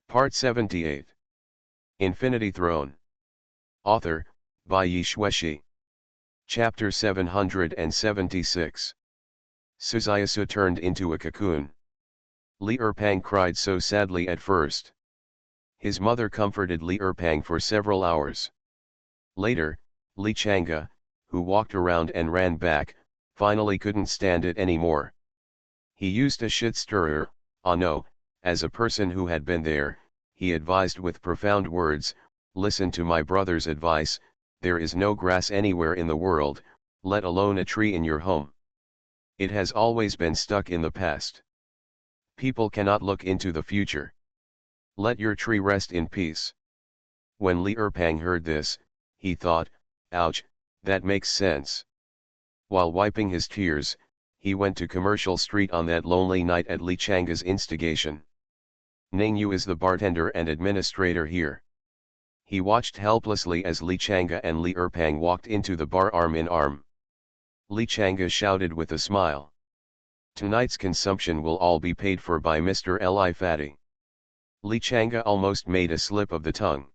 Part 78. Infinity Throne. Author, by Yi Shueshi. Chapter 776. Suzayasu turned into a cocoon. Li Erpang cried so sadly at first. His mother comforted Li Erpang for several hours. Later, Li Chang'e, who walked around and ran back, finally couldn't stand it anymore. He used a shit stirrer, no, as a person who had been there, he advised with profound words, "Listen to my brother's advice, there is no grass anywhere in the world, let alone a tree in your home. It has always been stuck in the past. People cannot look into the future. Let your tree rest in peace." When Li Erpang heard this, he thought, ouch, that makes sense. While wiping his tears, he went to Commercial Street on that lonely night at Li Chang'e's instigation. Ningyu is the bartender and administrator here. He watched helplessly as Li Chang'e and Li Erpang walked into the bar arm in arm. Li Chang'e shouted with a smile. "Tonight's consumption will all be paid for by Mr. Li Fatty." Li Chang'e almost made a slip of the tongue.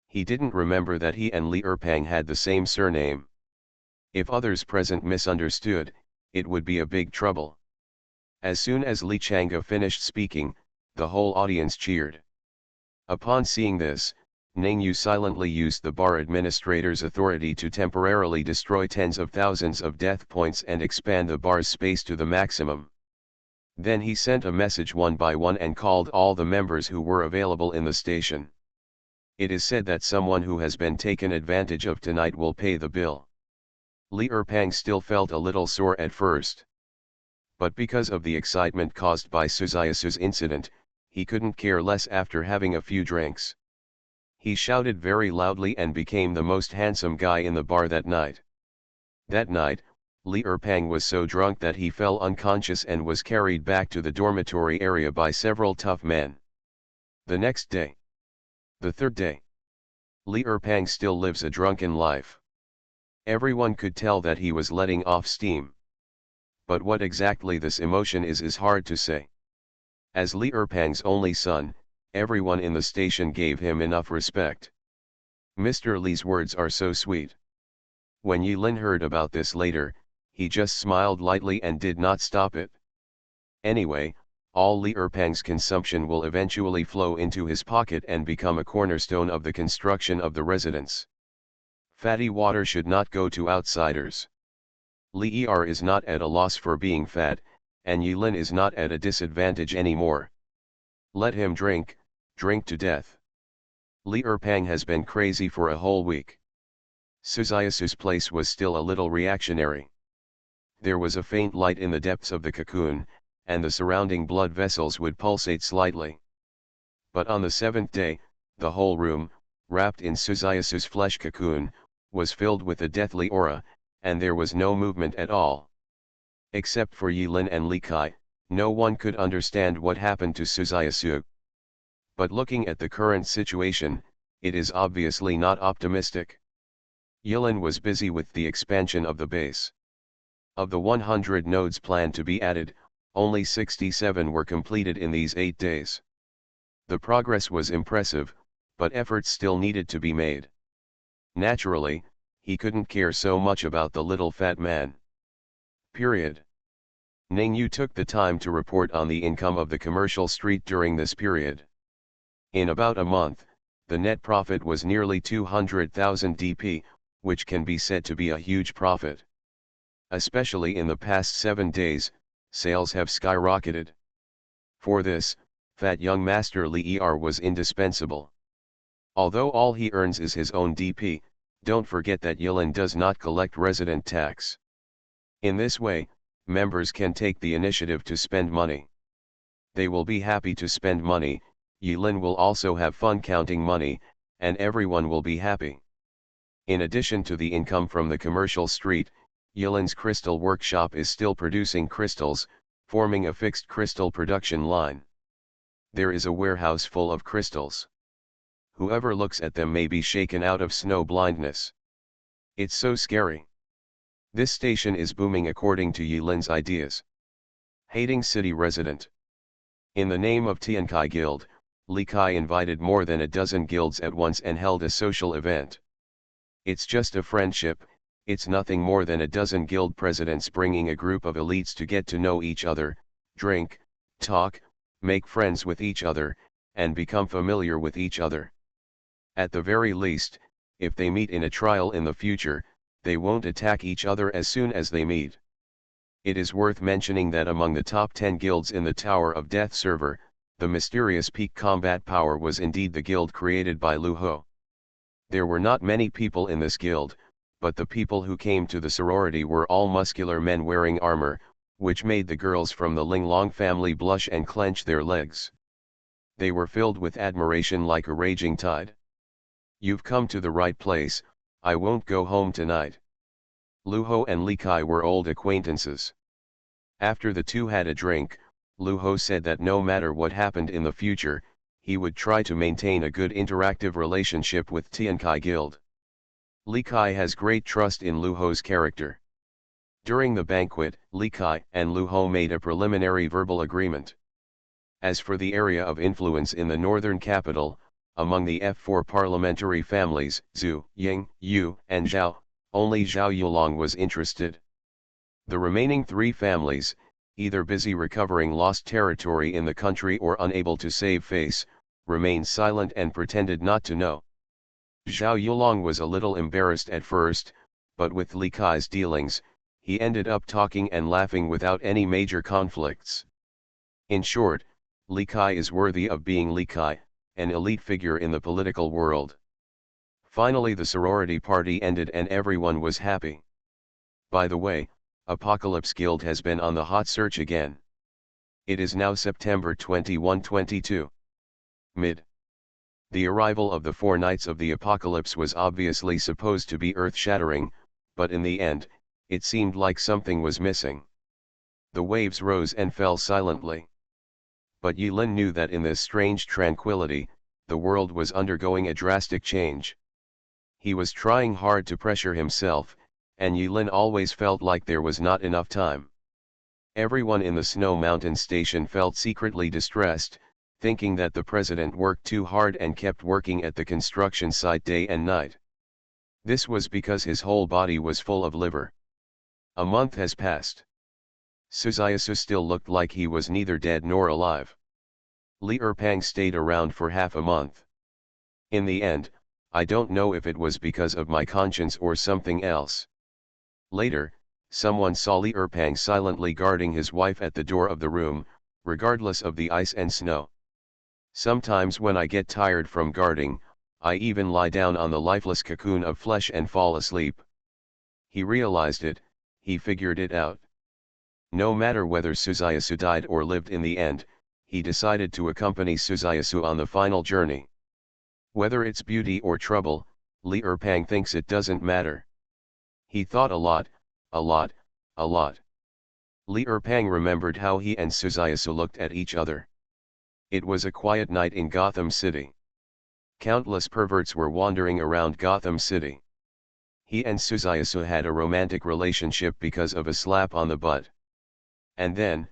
He didn't remember that he and Li Erpang had the same surname. If others present misunderstood, it would be a big trouble. As soon as Li Chang'e finished speaking, the whole audience cheered. Upon seeing this, Ningyu silently used the bar administrator's authority to temporarily destroy tens of thousands of death points and expand the bar's space to the maximum. Then he sent a message one by one and called all the members who were available in the station. It is said that someone who has been taken advantage of tonight will pay the bill. Li Erpang still felt a little sore at first. But because of the excitement caused by Suzayasu's incident, he couldn't care less after having a few drinks. He shouted very loudly and became the most handsome guy in the bar that night. That night, Li Erpang was so drunk that he fell unconscious and was carried back to the dormitory area by several tough men. The next day. The third day. Li Erpang still lives a drunken life. Everyone could tell that he was letting off steam. But what exactly this emotion is hard to say. As Li Erpang's only son, everyone in the station gave him enough respect. Mr. Li's words are so sweet. When Yi Lin heard about this later, he just smiled lightly and did not stop it. Anyway, all Li Erpang's consumption will eventually flow into his pocket and become a cornerstone of the construction of the residence. Fatty water should not go to outsiders. Li Er is not at a loss for being fat, and Yi Lin is not at a disadvantage anymore. Let him drink to death. Li Erpang has been crazy for a whole week. Suzayasu's place was still a little reactionary. There was a faint light in the depths of the cocoon, and the surrounding blood vessels would pulsate slightly. But on the seventh day, the whole room, wrapped in Suzayasu's flesh cocoon, was filled with a deathly aura, and there was no movement at all. Except for Yi Lin and Li Kai, no one could understand what happened to Suzayasu. But looking at the current situation, it is obviously not optimistic. Yi Lin was busy with the expansion of the base. Of the 100 nodes planned to be added, only 67 were completed in these 8 days. The progress was impressive, but efforts still needed to be made. Naturally, he couldn't care so much about the little fat man. Period. Ningyu took the time to report on the income of the Commercial Street during this period. In about a month, the net profit was nearly 200,000 DP, which can be said to be a huge profit. Especially in the past 7 days, sales have skyrocketed. For this, fat young master Li Er was indispensable. Although all he earns is his own DP, don't forget that Yi Lin does not collect resident tax. In this way, members can take the initiative to spend money. They will be happy to spend money, Yi Lin will also have fun counting money, and everyone will be happy. In addition to the income from the Commercial Street, Yi Lin's crystal workshop is still producing crystals, forming a fixed crystal production line. There is a warehouse full of crystals. Whoever looks at them may be shaken out of snow blindness. It's so scary. This station is booming according to Yi Lin's ideas. Hating city resident. In the name of Tiankai Guild, Li Kai invited more than a dozen guilds at once and held a social event. It's just a friendship, it's nothing more than a dozen guild presidents bringing a group of elites to get to know each other, drink, talk, make friends with each other, and become familiar with each other. At the very least, if they meet in a trial in the future, they won't attack each other as soon as they meet. It is worth mentioning that among the top 10 guilds in the Tower of Death server, the mysterious peak combat power was indeed the guild created by Lu Ho. There were not many people in this guild, but the people who came to the sorority were all muscular men wearing armor, which made the girls from the Linglong family blush and clench their legs. They were filled with admiration like a raging tide. "You've come to the right place, I won't go home tonight." Lu Ho and Li Kai were old acquaintances. After the two had a drink, Lu Ho said that no matter what happened in the future, he would try to maintain a good interactive relationship with Tiankai Guild. Li Kai has great trust in Lu Ho's character. During the banquet, Li Kai and Lu Ho made a preliminary verbal agreement. As for the area of influence in the northern capital, among the F4 parliamentary families, Zhu, Ying, Yu, and Zhao, only Zhao Yulong was interested. The remaining three families, either busy recovering lost territory in the country or unable to save face, remained silent and pretended not to know. Zhao Yulong was a little embarrassed at first, but with Li Kai's dealings, he ended up talking and laughing without any major conflicts. In short, Li Kai is worthy of being Li Kai, an elite figure in the political world. Finally the sorority party ended and everyone was happy. By the way, Apocalypse Guild has been on the hot search again. It is now September 21-22. Mid. The arrival of the 4 Knights of the Apocalypse was obviously supposed to be earth-shattering, but in the end, it seemed like something was missing. The waves rose and fell silently. But Yi Lin knew that in this strange tranquility, the world was undergoing a drastic change. He was trying hard to pressure himself, and Yi Lin always felt like there was not enough time. Everyone in the Snow Mountain station felt secretly distressed, thinking that the president worked too hard and kept working at the construction site day and night. This was because his whole body was full of liver. A month has passed. Suzayasu still looked like he was neither dead nor alive. Li Erpang stayed around for half a month. In the end, I don't know if it was because of my conscience or something else. Later, someone saw Li Erpang silently guarding his wife at the door of the room, regardless of the ice and snow. Sometimes when I get tired from guarding, I even lie down on the lifeless cocoon of flesh and fall asleep. He realized it, he figured it out. No matter whether Suzayasu died or lived in the end, he decided to accompany Suzayasu on the final journey. Whether it's beauty or trouble, Li Erpang thinks it doesn't matter. He thought a lot, a lot, a lot. Li Erpang remembered how he and Suzayasu looked at each other. It was a quiet night in Gotham City. Countless perverts were wandering around Gotham City. He and Suzayasu had a romantic relationship because of a slap on the butt. And then,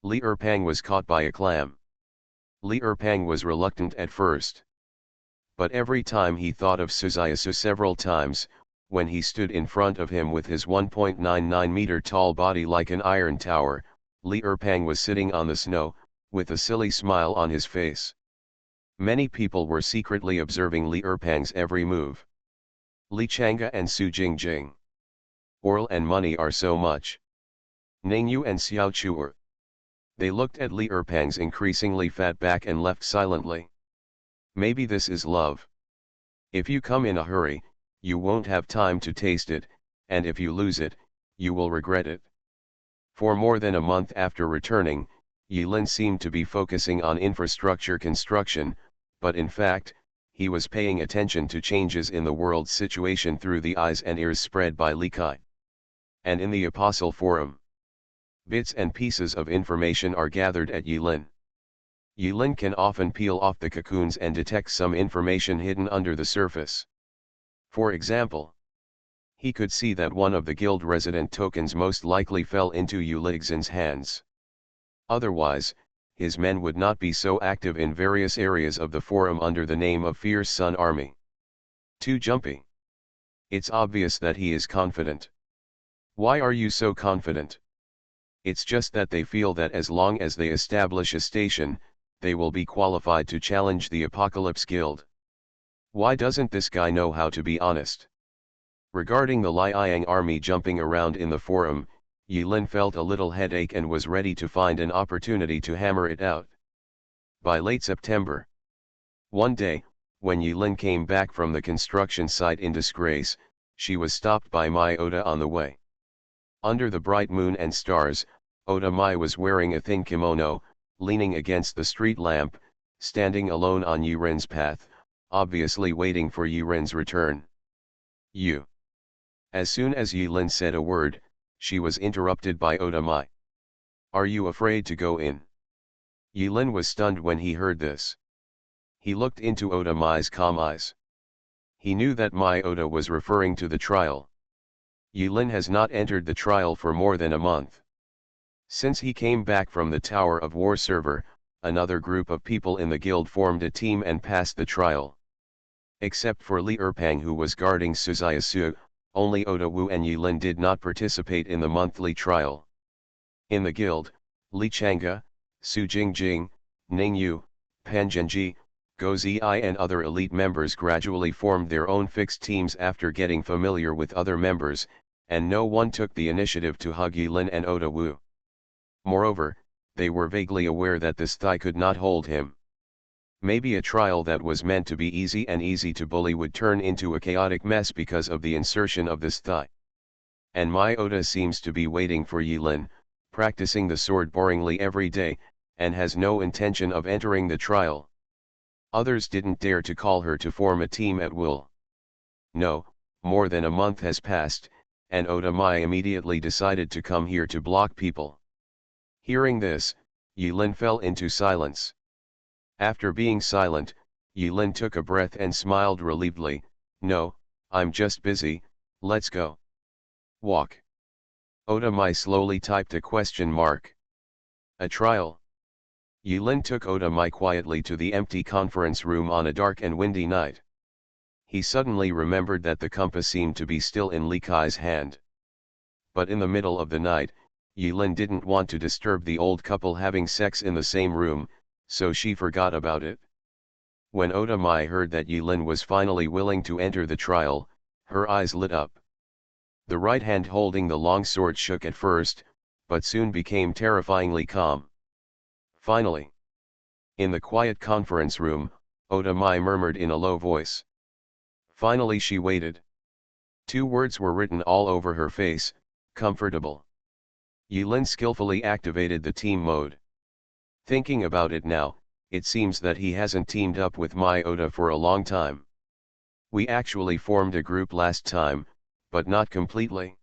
Li Erpang was caught by a clam. Li Erpang was reluctant at first. But every time he thought of Suzayasu several times, when he stood in front of him with his 1.99-meter tall body like an iron tower, Li Erpang was sitting on the snow, with a silly smile on his face. Many people were secretly observing Li Erpang's every move. Li Chang'e and Su Jingjing. Oil and money are so much. Ningyu and Xiao Chuer. They looked at Li Erpang's increasingly fat back and left silently. Maybe this is love. If you come in a hurry, you won't have time to taste it, and if you lose it, you will regret it. For more than a month after returning, Yi Lin seemed to be focusing on infrastructure construction, but in fact, he was paying attention to changes in the world's situation through the eyes and ears spread by Li Kai. And in the Apostle Forum, bits and pieces of information are gathered at Yi Lin. Yi Lin can often peel off the cocoons and detect some information hidden under the surface. For example, he could see that one of the guild resident tokens most likely fell into Yu Ligxin's hands. Otherwise, his men would not be so active in various areas of the forum under the name of Fierce Sun Army. Too jumpy. It's obvious that he is confident. Why are you so confident? It's just that they feel that as long as they establish a station, they will be qualified to challenge the Apocalypse Guild. Why doesn't this guy know how to be honest? Regarding the Liang army jumping around in the forum, Yilin felt a little headache and was ready to find an opportunity to hammer it out. By late September. One day, when Yilin came back from the construction site in disgrace, she was stopped by Mai Oda on the way. Under the bright moon and stars, Oda Mai was wearing a thin kimono, leaning against the street lamp, standing alone on Yiren's path, obviously waiting for Yiren's return. You. As soon as Yilin said a word, she was interrupted by Oda Mai. Are you afraid to go in? Yilin was stunned when he heard this. He looked into Oda Mai's calm eyes. He knew that Mai Oda was referring to the trial. Yilin has not entered the trial for more than a month. Since he came back from the Tower of War server, another group of people in the guild formed a team and passed the trial. Except for Li Erpang who was guarding Suzayasu, only Oda Wu and Yilin did not participate in the monthly trial. In the guild, Li Chang'e, Su Jingjing, Ning Yu, Pan Zhenji, Go Zi and other elite members gradually formed their own fixed teams after getting familiar with other members, and no one took the initiative to hug Yilin and Oda Wu. Moreover, they were vaguely aware that this thigh could not hold him. Maybe a trial that was meant to be easy and easy to bully would turn into a chaotic mess because of the insertion of this thigh. And Mai Oda seems to be waiting for Yilin, practicing the sword boringly every day, and has no intention of entering the trial. Others didn't dare to call her to form a team at will. No, more than a month has passed, and Oda Mai immediately decided to come here to block people. Hearing this, Yilin fell into silence. After being silent, Yilin took a breath and smiled relievedly. No, I'm just busy, let's go. Walk. Oda Mai slowly typed a question mark. A trial. Yilin took Oda Mai quietly to the empty conference room on a dark and windy night. He suddenly remembered that the compass seemed to be still in Li Kai's hand. But in the middle of the night, Yilin didn't want to disturb the old couple having sex in the same room, so she forgot about it. When Oda Mai heard that Yilin was finally willing to enter the trial, her eyes lit up. The right hand holding the long sword shook at first, but soon became terrifyingly calm. Finally. In the quiet conference room, Oda Mai murmured in a low voice. Finally she waited. 2 words were written all over her face, comfortable. Yilin skillfully activated the team mode. Thinking about it now, it seems that he hasn't teamed up with Mai Oda for a long time. We actually formed a group last time, but not completely.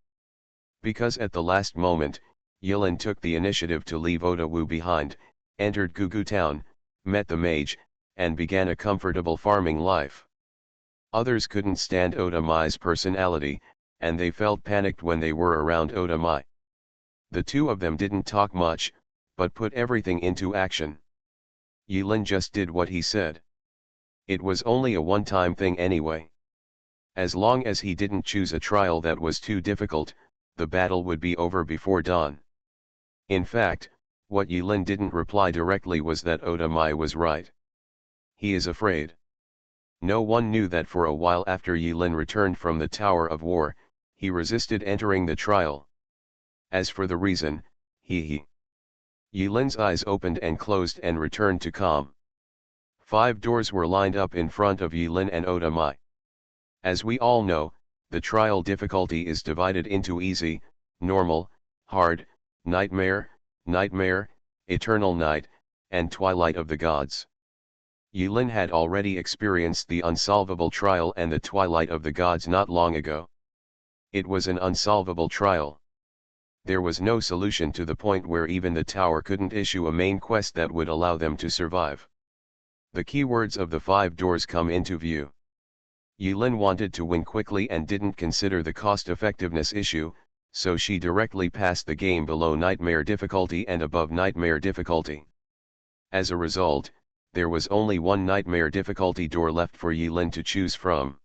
Because at the last moment, Yilin took the initiative to leave Oda Wu behind, entered Gugu town, met the mage, and began a comfortable farming life. Others couldn't stand Oda Mai's personality, and they felt panicked when they were around Oda Mai. The two of them didn't talk much, but put everything into action. Yilin just did what he said. It was only a one-time thing anyway. As long as he didn't choose a trial that was too difficult, the battle would be over before dawn. In fact, what Yilin didn't reply directly was that Oda Mai was right. He is afraid. No one knew that for a while after Yilin returned from the Tower of War, he resisted entering the trial. As for the reason, Yilin's eyes opened and closed and returned to calm. 5 doors were lined up in front of Yilin and Oda Mai. As we all know, the trial difficulty is divided into easy, normal, hard, nightmare, nightmare, eternal night, and twilight of the gods. Yilin had already experienced the unsolvable trial and the twilight of the gods not long ago. It was an unsolvable trial. There was no solution to the point where even the tower couldn't issue a main quest that would allow them to survive. The keywords of the 5 doors come into view. Yilin wanted to win quickly and didn't consider the cost-effectiveness issue, so she directly passed the game below nightmare difficulty and above nightmare difficulty. As a result, there was only one nightmare difficulty door left for Yilin to choose from.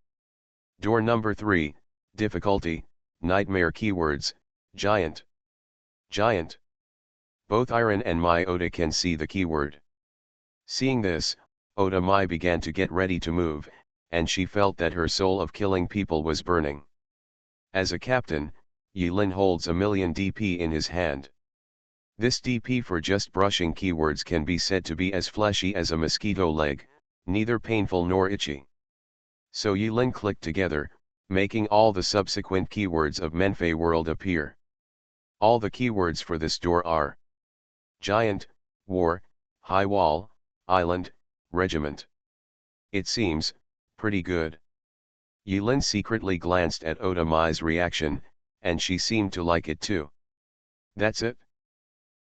Door number 3, difficulty, nightmare keywords, giant. Giant. Both Iron and Mai Ota can see the keyword. Seeing this, Ota Mai began to get ready to move, and she felt that her soul of killing people was burning. As a captain, Yilin holds a million DP in his hand. This DP for just brushing keywords can be said to be as fleshy as a mosquito leg, neither painful nor itchy. So Yilin clicked together, making all the subsequent keywords of Menfei world appear. All the keywords for this door are giant, war, high wall, island, regiment. It seems pretty good. Yilin secretly glanced at Ota Mai's reaction, and she seemed to like it too. That's it.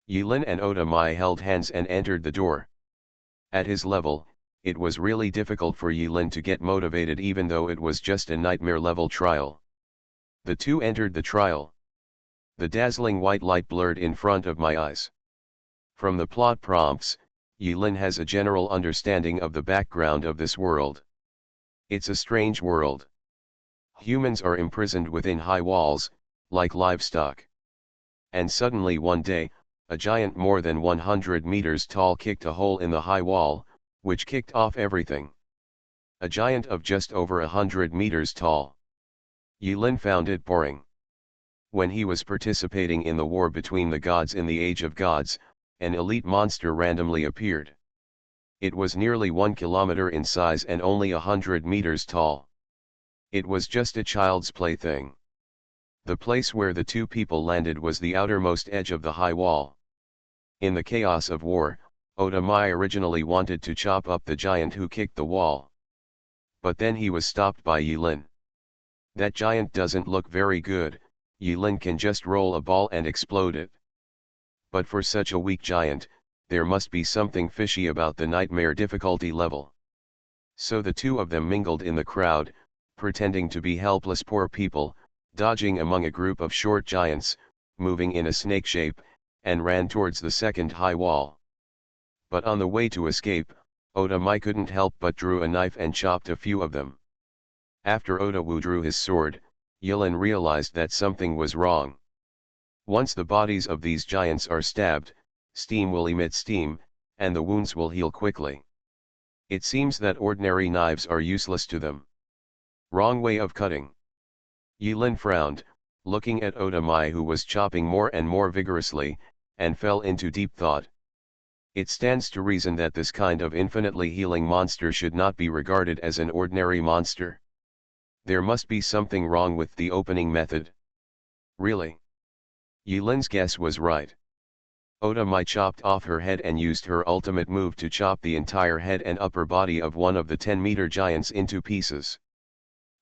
Yilin and Ota Mai held hands and entered the door. At his level, it was really difficult for Yilin to get motivated even though it was just a nightmare level trial. The two entered the trial. The dazzling white light blurred in front of my eyes. From the plot prompts, Yilin has a general understanding of the background of this world. It's a strange world. Humans are imprisoned within high walls, like livestock. And suddenly one day, a giant more than 100 meters tall kicked a hole in the high wall, which kicked off everything. A giant of just over 100 meters tall. Yilin found it boring. When he was participating in the war between the gods in the Age of Gods, an elite monster randomly appeared. It was nearly 1 kilometer in size and only 100 meters tall. It was just a child's plaything. The place where the two people landed was the outermost edge of the high wall. In the chaos of war, Ota Mai originally wanted to chop up the giant who kicked the wall. But then he was stopped by Yilin. That giant doesn't look very good, Yilin can just roll a ball and explode it. But for such a weak giant, there must be something fishy about the nightmare difficulty level. So the two of them mingled in the crowd, pretending to be helpless poor people, dodging among a group of short giants, moving in a snake shape, and ran towards the second high wall. But on the way to escape, Ota Mai couldn't help but drew a knife and chopped a few of them. After Ota Wu drew his sword, Yilin realized that something was wrong. Once the bodies of these giants are stabbed, steam will emit steam, and the wounds will heal quickly. It seems that ordinary knives are useless to them. Wrong way of cutting. Yilin frowned, looking at Ota Mai who was chopping more and more vigorously, and fell into deep thought. It stands to reason that this kind of infinitely healing monster should not be regarded as an ordinary monster. There must be something wrong with the opening method. Really? Yilin's guess was right. Ota Mai chopped off her head and used her ultimate move to chop the entire head and upper body of one of the 10-meter giants into pieces.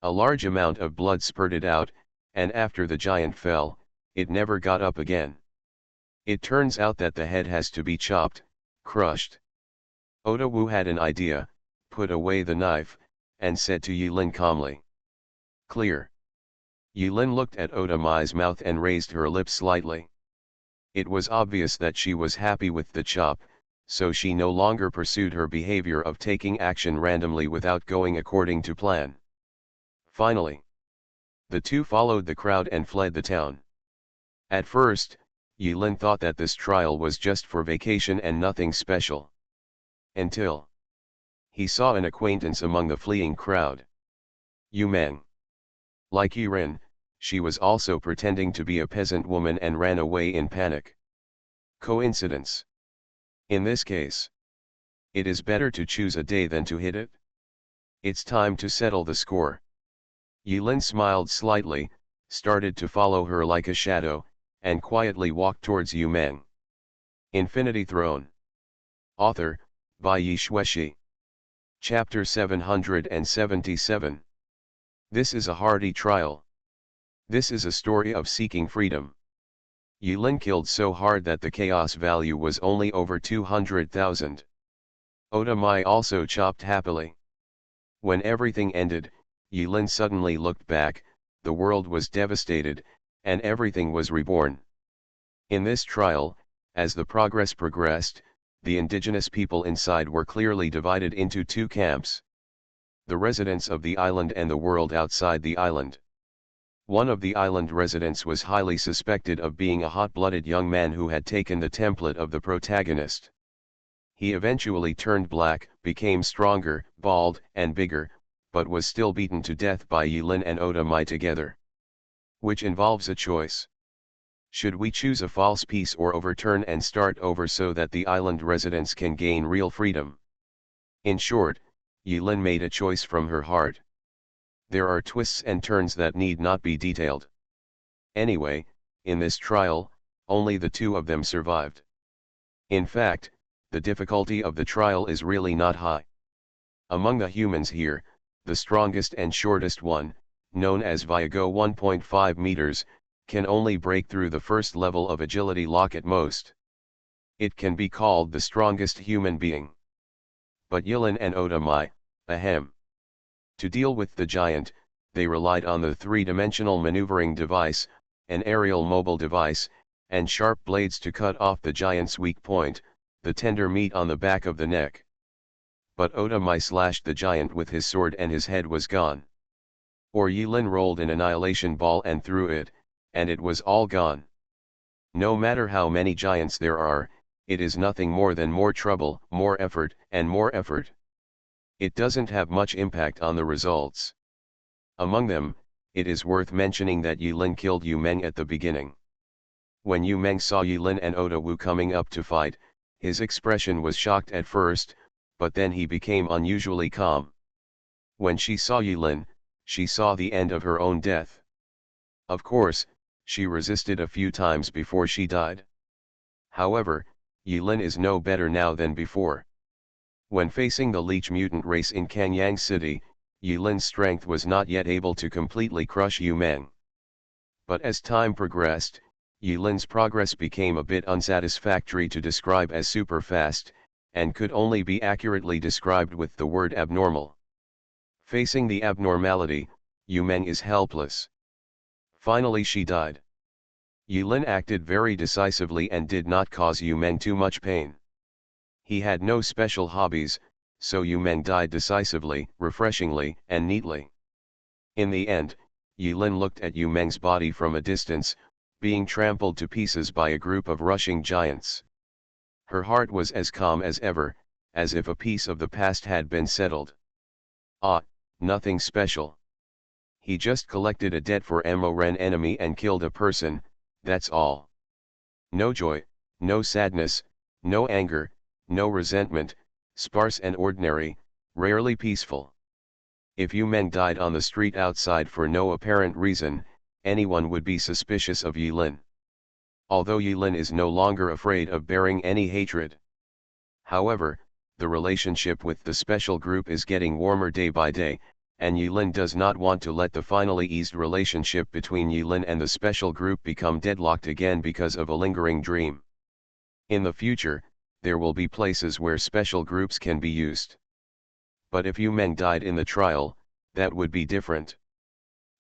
A large amount of blood spurted out, and after the giant fell, it never got up again. It turns out that the head has to be chopped, crushed. Ota Wu had an idea, put away the knife, and said to Yilin calmly. Clear. Yilin looked at Ota Mai's mouth and raised her lips slightly. It was obvious that she was happy with the chop, so she no longer pursued her behavior of taking action randomly without going according to plan. Finally, the two followed the crowd and fled the town. At first, Yilin thought that this trial was just for vacation and nothing special. Until he saw an acquaintance among the fleeing crowd. Yu Meng. Like Yiren, she was also pretending to be a peasant woman and ran away in panic. Coincidence? In this case, it is better to choose a day than to hit it. It's time to settle the score. Yilin smiled slightly, started to follow her like a shadow, and quietly walked towards Yu Meng. Infinity Throne. Author, by Yi Shueshi. Chapter 777. This is a hardy trial. This is a story of seeking freedom. Yilin killed so hard that the chaos value was only over 200,000. Ota Mai also chopped happily. When everything ended, Yilin suddenly looked back, the world was devastated, and everything was reborn. In this trial, as the progress progressed, the indigenous people inside were clearly divided into two camps. The residents of the island and the world outside the island. One of the island residents was highly suspected of being a hot-blooded young man who had taken the template of the protagonist. He eventually turned black, became stronger, bald, and bigger, but was still beaten to death by Yulin and Oda Mai together. Which involves a choice. Should we choose a false peace or overturn and start over so that the island residents can gain real freedom? In short, Yulin made a choice from her heart. There are twists and turns that need not be detailed. Anyway, in this trial, only the two of them survived. In fact, the difficulty of the trial is really not high. Among the humans here, the strongest and shortest one, known as Viago 1.5 meters, can only break through the first level of agility lock at most. It can be called the strongest human being. But Yulin and Oda Mai, ahem. To deal with the giant, they relied on the three-dimensional maneuvering device, an aerial mobile device, and sharp blades to cut off the giant's weak point, the tender meat on the back of the neck. But Oda Mai slashed the giant with his sword and his head was gone. Or Yulin rolled an annihilation ball and threw it, and it was all gone. No matter how many giants there are, it is nothing more than more trouble, more effort, and more effort. It doesn't have much impact on the results. Among them, it is worth mentioning that Yulin killed Yu Meng at the beginning. When Yu Meng saw Yulin and Oda Wu coming up to fight, his expression was shocked at first, but then he became unusually calm. When she saw Yulin, she saw the end of her own death. Of course, she resisted a few times before she died. However, Yulin is no better now than before. When facing the Leech mutant race in Kangyang City, Yulin's strength was not yet able to completely crush Yu Meng. But as time progressed, Yulin's progress became a bit unsatisfactory to describe as super fast, and could only be accurately described with the word abnormal. Facing the abnormality, Yu Meng is helpless. Finally she died. Yulin acted very decisively and did not cause Yu Meng too much pain. He had no special hobbies, so Yu Meng died decisively, refreshingly, and neatly. In the end, Yulin looked at Yu Meng's body from a distance, being trampled to pieces by a group of rushing giants. Her heart was as calm as ever, as if a piece of the past had been settled. Ah, nothing special. He just collected a debt for Moren enemy and killed a person, that's all. No joy, no sadness, no anger, no resentment, sparse and ordinary, rarely peaceful. If Yu Meng died on the street outside for no apparent reason, anyone would be suspicious of Yulin. Although Yulin is no longer afraid of bearing any hatred. However, the relationship with the special group is getting warmer day by day, and Yulin does not want to let the finally eased relationship between Yulin and the special group become deadlocked again because of a lingering dream. In the future, there will be places where special groups can be used. But if Yu Meng died in the trial, that would be different.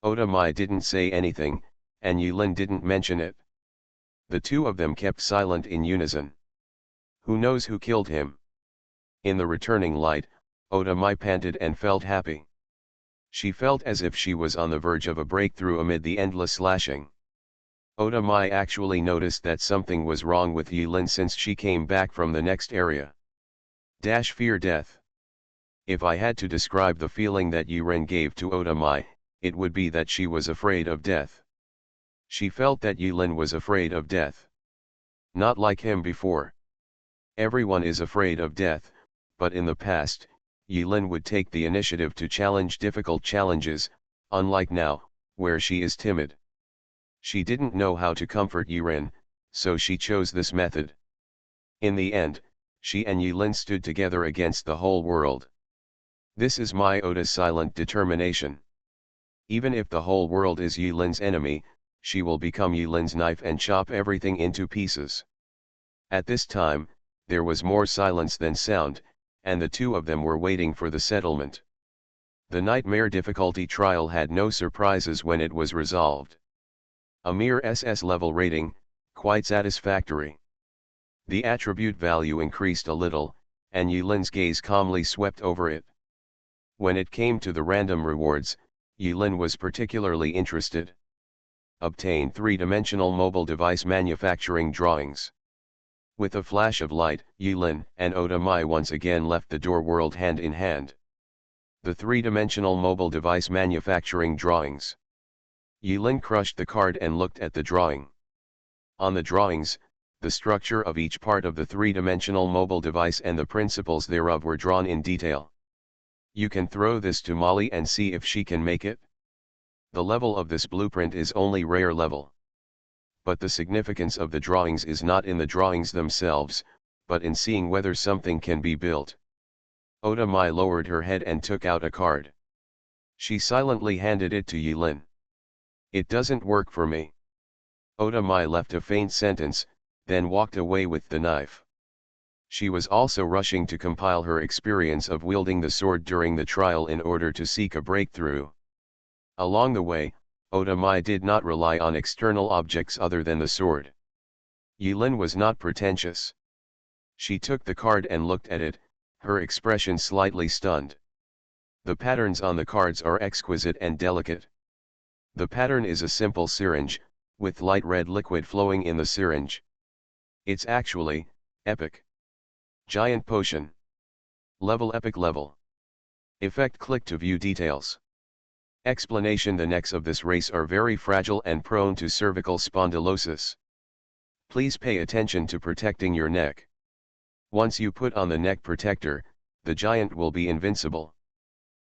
Oda Mai didn't say anything, and Yulin didn't mention it. The two of them kept silent in unison. Who knows who killed him? In the returning light, Oda Mai panted and felt happy. She felt as if she was on the verge of a breakthrough amid the endless slashing. Oda Mai actually noticed that something was wrong with Yulin since she came back from the next area. Fear death. If I had to describe the feeling that Yulin gave to Oda Mai, it would be that she was afraid of death. She felt that Yulin was afraid of death. Not like him before. Everyone is afraid of death, but in the past, Yulin would take the initiative to challenge difficult challenges, unlike now, where she is timid. She didn't know how to comfort Yulin, so she chose this method. In the end, she and Yulin stood together against the whole world. This is my Oda's silent determination. Even if the whole world is Yulin's enemy, she will become Yulin's knife and chop everything into pieces. At this time, there was more silence than sound, and the two of them were waiting for the settlement. The nightmare difficulty trial had no surprises when it was resolved. A mere SS level rating, quite satisfactory. The attribute value increased a little, and Yulin's gaze calmly swept over it. When it came to the random rewards, Yulin was particularly interested. Obtain 3-dimensional mobile device manufacturing drawings. With a flash of light, Yulin and Oda Mai once again left the door world hand in hand. The 3-dimensional mobile device manufacturing drawings. Yulin crushed the card and looked at the drawing. On the drawings, the structure of each part of the 3-dimensional mobile device and the principles thereof were drawn in detail. You can throw this to Molly and see if she can make it. The level of this blueprint is only rare level. But the significance of the drawings is not in the drawings themselves, but in seeing whether something can be built. Oda Mai lowered her head and took out a card. She silently handed it to Yulin. It doesn't work for me. Oda Mai left a faint sentence, then walked away with the knife. She was also rushing to compile her experience of wielding the sword during the trial in order to seek a breakthrough. Along the way, Oda Mai did not rely on external objects other than the sword. Yulin was not pretentious. She took the card and looked at it, her expression slightly stunned. The patterns on the cards are exquisite and delicate. The pattern is a simple syringe, with light red liquid flowing in the syringe. It's actually epic. Giant potion. Level epic level. Effect click to view details. Explanation: the necks of this race are very fragile and prone to cervical spondylosis. Please pay attention to protecting your neck. Once you put on the neck protector, the giant will be invincible.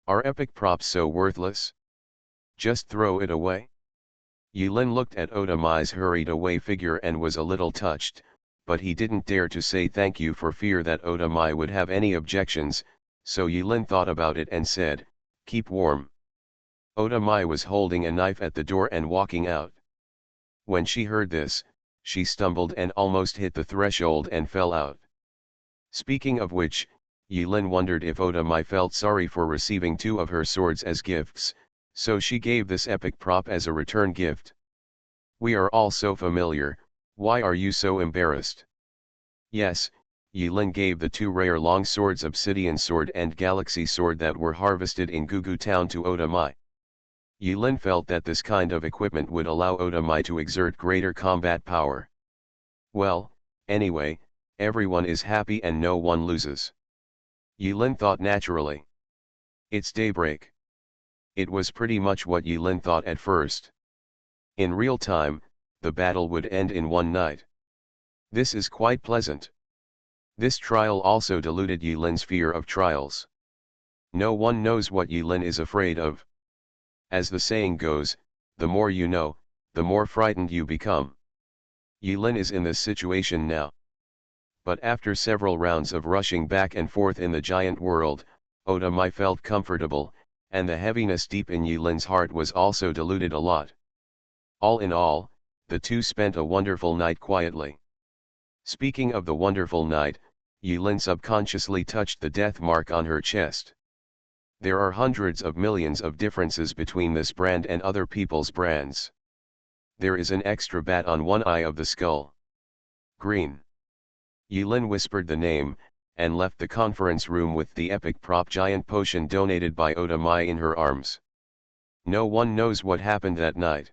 Are epic props so worthless? Just throw it away? Yulin looked at Oda Mai's hurried away figure and was a little touched, but he didn't dare to say thank you for fear that Oda Mai would have any objections, so Yulin thought about it and said, "Keep warm." Oda Mai was holding a knife at the door and walking out. When she heard this, she stumbled and almost hit the threshold and fell out. Speaking of which, Yulin wondered if Oda Mai felt sorry for receiving 2 of her swords as gifts, so she gave this epic prop as a return gift. We are all so familiar, why are you so embarrassed? Yes, Yulin gave the 2 rare long swords, Obsidian Sword and Galaxy Sword, that were harvested in Gugu Town to Oda Mai. Yulin felt that this kind of equipment would allow Oda Mai to exert greater combat power. Well, anyway, everyone is happy and no one loses. Yulin thought naturally. It's daybreak. It was pretty much what Yulin thought at first. In real time, the battle would end in one night. This is quite pleasant. This trial also diluted Yulin's fear of trials. No one knows what Yulin is afraid of. As the saying goes, the more you know, the more frightened you become. Yulin is in this situation now. But after several rounds of rushing back and forth in the giant world, Oda Mai felt comfortable, and the heaviness deep in Yulin's heart was also diluted a lot. All in all, the two spent a wonderful night quietly. Speaking of the wonderful night, Yulin subconsciously touched the death mark on her chest. There are hundreds of millions of differences between this brand and other people's brands. There is an extra bat on one eye of the skull. Green. Yulin whispered the name, and left the conference room with the epic prop giant potion donated by Oda Mai in her arms. No one knows what happened that night.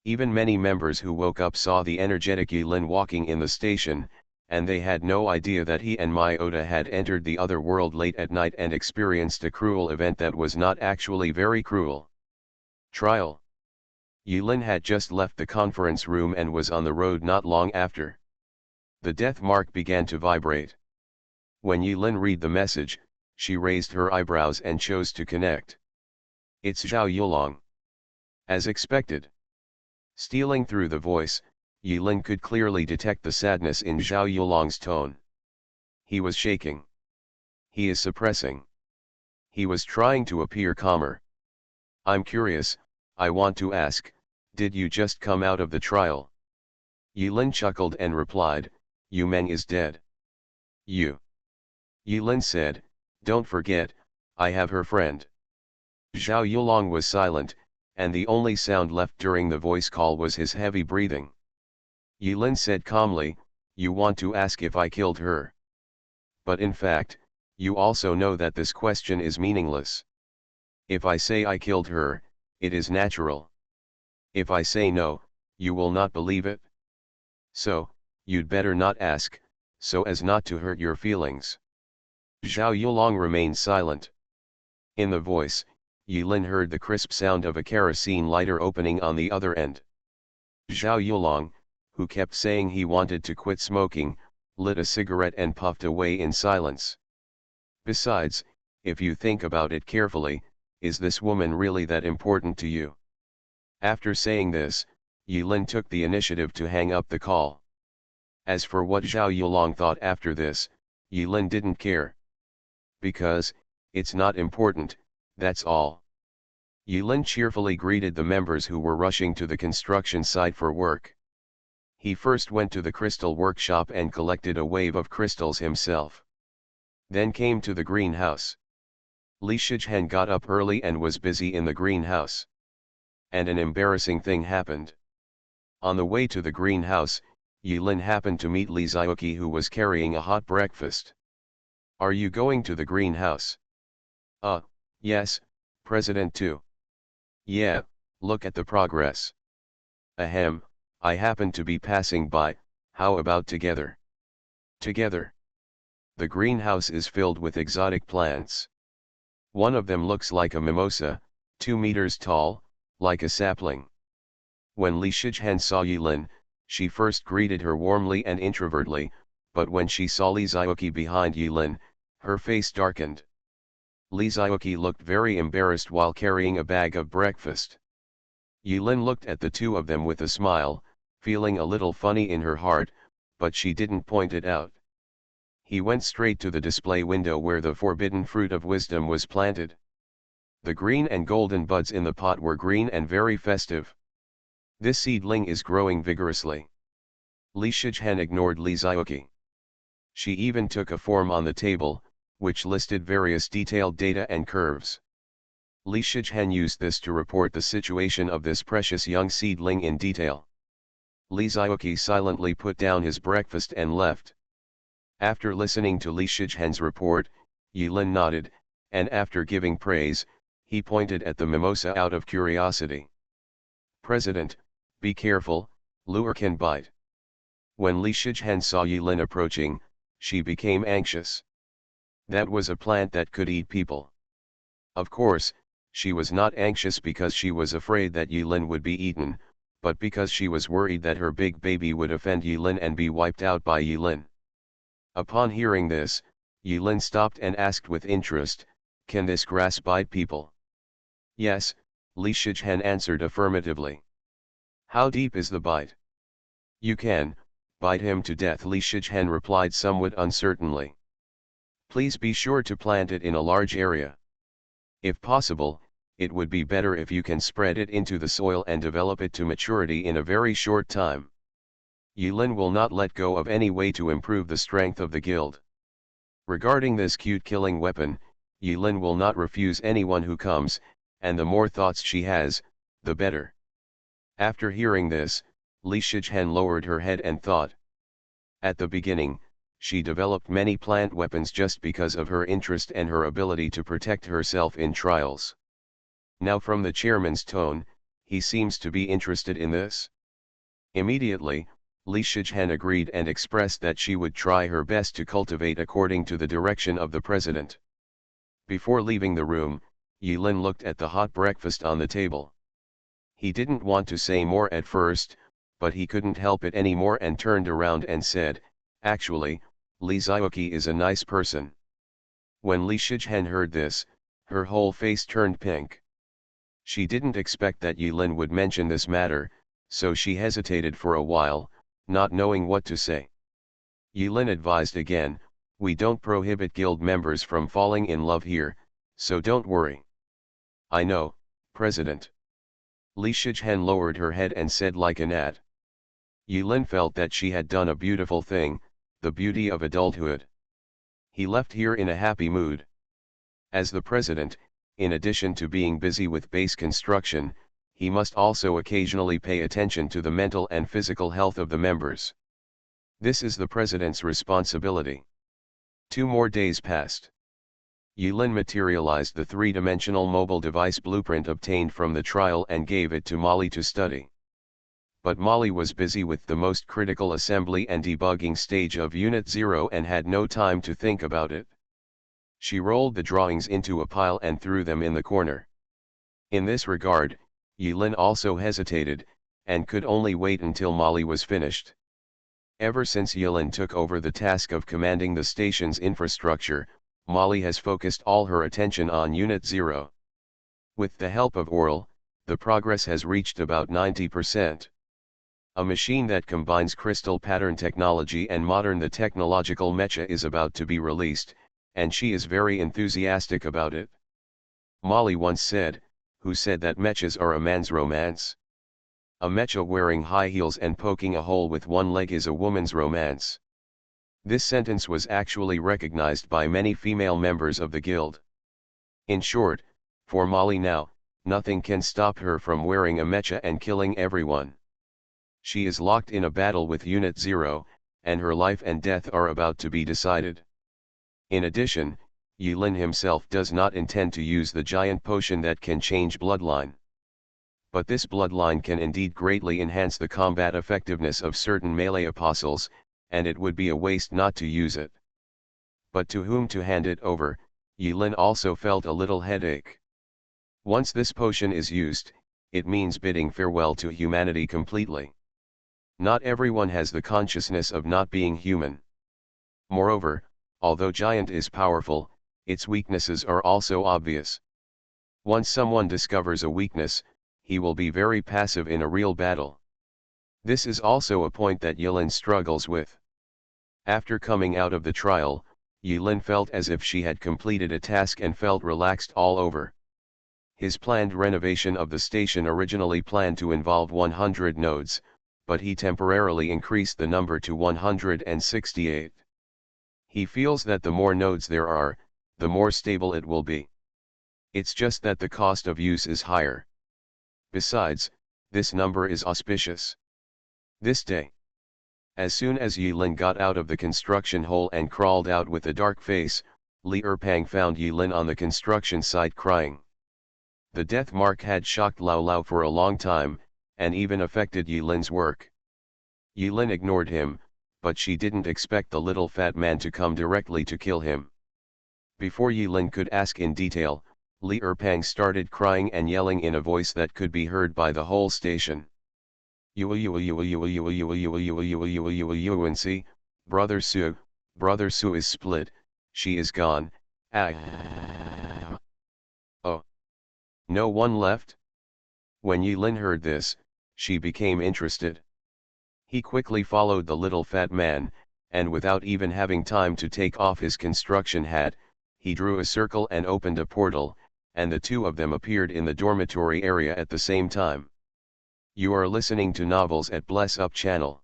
Even many members who woke up saw the energetic Yulin walking in the station, and they had no idea that he and Mai Oda had entered the other world late at night and experienced a cruel event that was not actually very cruel. Trial. Yulin had just left the conference room and was on the road not long after. The death mark began to vibrate. When Yulin read the message, she raised her eyebrows and chose to connect. It's Zhao Yulong. As expected. Stealing through the voice, Yulin could clearly detect the sadness in Zhao Yulong's tone. He was shaking. He is suppressing. He was trying to appear calmer. I'm curious, I want to ask, did you just come out of the trial? Yulin chuckled and replied, Yu Meng is dead. You. Yulin said, don't forget, I have her friend. Zhao Yulong was silent, and the only sound left during the voice call was his heavy breathing. Yulin said calmly, you want to ask if I killed her. But in fact, you also know that this question is meaningless. If I say I killed her, it is natural. If I say no, you will not believe it. So, you'd better not ask, so as not to hurt your feelings. Zhao Yulong remained silent. In the voice, Yilin heard the crisp sound of a kerosene lighter opening on the other end. Zhao Yulong, who kept saying he wanted to quit smoking, lit a cigarette and puffed away in silence. Besides, if you think about it carefully, is this woman really that important to you? After saying this, Yilin took the initiative to hang up the call. As for what Zhao Yulong thought after this, Yilin didn't care. Because, it's not important, that's all. Yilin cheerfully greeted the members who were rushing to the construction site for work. He first went to the crystal workshop and collected a wave of crystals himself. Then came to the greenhouse. Li Shizhen got up early and was busy in the greenhouse. And an embarrassing thing happened. On the way to the greenhouse, Yilin happened to meet Li Ziyuki, who was carrying a hot breakfast. "Are you going to the greenhouse?" Yes, President too." "Yeah, look at the progress." "Ahem, I happen to be passing by, how about together?" "Together?" "The greenhouse is filled with exotic plants. One of them looks like a mimosa, 2 meters tall, like a sapling." When Li Shizhen saw Yilin, she first greeted her warmly and introvertly, but when she saw Li Ziyuki behind Yilin, her face darkened. Li Ziyuki looked very embarrassed while carrying a bag of breakfast. Yilin looked at the two of them with a smile, feeling a little funny in her heart, but she didn't point it out. He went straight to the display window where the forbidden fruit of wisdom was planted. The green and golden buds in the pot were green and very festive. "This seedling is growing vigorously." Li Shizhen ignored Li Ziyuki. She even took a form on the table, which listed various detailed data and curves. Li Shizhen used this to report the situation of this precious young seedling in detail. Li Ziyuki silently put down his breakfast and left. After listening to Li Shizhen's report, Yilin nodded, and after giving praise, he pointed at the mimosa out of curiosity. "President, be careful, lure can bite." When Li Shizhen saw Yilin approaching, she became anxious. That was a plant that could eat people. Of course, she was not anxious because she was afraid that Yilin would be eaten, but because she was worried that her big baby would offend Yilin and be wiped out by Yilin. Upon hearing this, Yilin stopped and asked with interest, "Can this grass bite people?" "Yes," Li Shizhen answered affirmatively. "How deep is the bite?" "You can bite him to death," Li Shizhen replied somewhat uncertainly. "Please be sure to plant it in a large area. If possible, it would be better if you can spread it into the soil and develop it to maturity in a very short time. Yilin will not let go of any way to improve the strength of the guild. Regarding this cute killing weapon, Yilin will not refuse anyone who comes, and the more thoughts she has, the better." After hearing this, Li Shizhen lowered her head and thought. At the beginning, she developed many plant weapons just because of her interest and her ability to protect herself in trials. Now from the chairman's tone, he seems to be interested in this. Immediately, Li Shizhen agreed and expressed that she would try her best to cultivate according to the direction of the president. Before leaving the room, Yilin looked at the hot breakfast on the table. He didn't want to say more at first, but he couldn't help it anymore and turned around and said, "Actually, Li Ziyuki is a nice person." When Li Shizhen heard this, her whole face turned pink. She didn't expect that Yilin would mention this matter, so she hesitated for a while, not knowing what to say. Yilin advised again, "We don't prohibit guild members from falling in love here, so don't worry." "I know, President." Li Shizhen lowered her head and said like an gnat. Yilin felt that she had done a beautiful thing, the beauty of adulthood. He left here in a happy mood. As the president, in addition to being busy with base construction, he must also occasionally pay attention to the mental and physical health of the members. This is the president's responsibility. 2 more days passed. Yulin materialized the three-dimensional mobile device blueprint obtained from the trial and gave it to Molly to study. But Molly was busy with the most critical assembly and debugging stage of Unit 0 and had no time to think about it. She rolled the drawings into a pile and threw them in the corner. In this regard, Yulin also hesitated, and could only wait until Molly was finished. Ever since Yulin took over the task of commanding the station's infrastructure, Molly has focused all her attention on Unit 0. With the help of Oral, the progress has reached about 90%. A machine that combines crystal pattern technology and modern the technological mecha is about to be released, and she is very enthusiastic about it. Molly once said, "Who said that mechas are a man's romance? A mecha wearing high heels and poking a hole with one leg is a woman's romance." This sentence was actually recognized by many female members of the guild. In short, for Molly now, nothing can stop her from wearing a mecha and killing everyone. She is locked in a battle with Unit 0, and her life and death are about to be decided. In addition, Yulin himself does not intend to use the giant potion that can change bloodline. But this bloodline can indeed greatly enhance the combat effectiveness of certain melee apostles, and it would be a waste not to use it. But to whom to hand it over, Yulin also felt a little headache. Once this potion is used, it means bidding farewell to humanity completely. Not everyone has the consciousness of not being human. Moreover, although Giant is powerful, its weaknesses are also obvious. Once someone discovers a weakness, he will be very passive in a real battle. This is also a point that Yulin struggles with. After coming out of the trial, Yulin felt as if she had completed a task and felt relaxed all over. His planned renovation of the station originally planned to involve 100 nodes, but he temporarily increased the number to 168. He feels that the more nodes there are, the more stable it will be. It's just that the cost of use is higher. Besides, this number is auspicious. This day, as soon as Yulin got out of the construction hole and crawled out with a dark face, Li Erpang found Yulin on the construction site crying. The death mark had shocked Lao Lao for a long time, and even affected Yulin's work. Yulin ignored him, but she didn't expect the little fat man to come directly to kill him. Before Yulin could ask in detail, Li Erpang started crying and yelling in a voice that could be heard by the whole station. UNC, Brother Su is split, she is gone, Oh. No one left? When Yulin heard this, she became interested. He quickly followed the little fat man, and without even having time to take off his construction hat, he drew a circle and opened a portal, and the two of them appeared in the dormitory area at the same time. You are listening to Novels at Bless Up channel.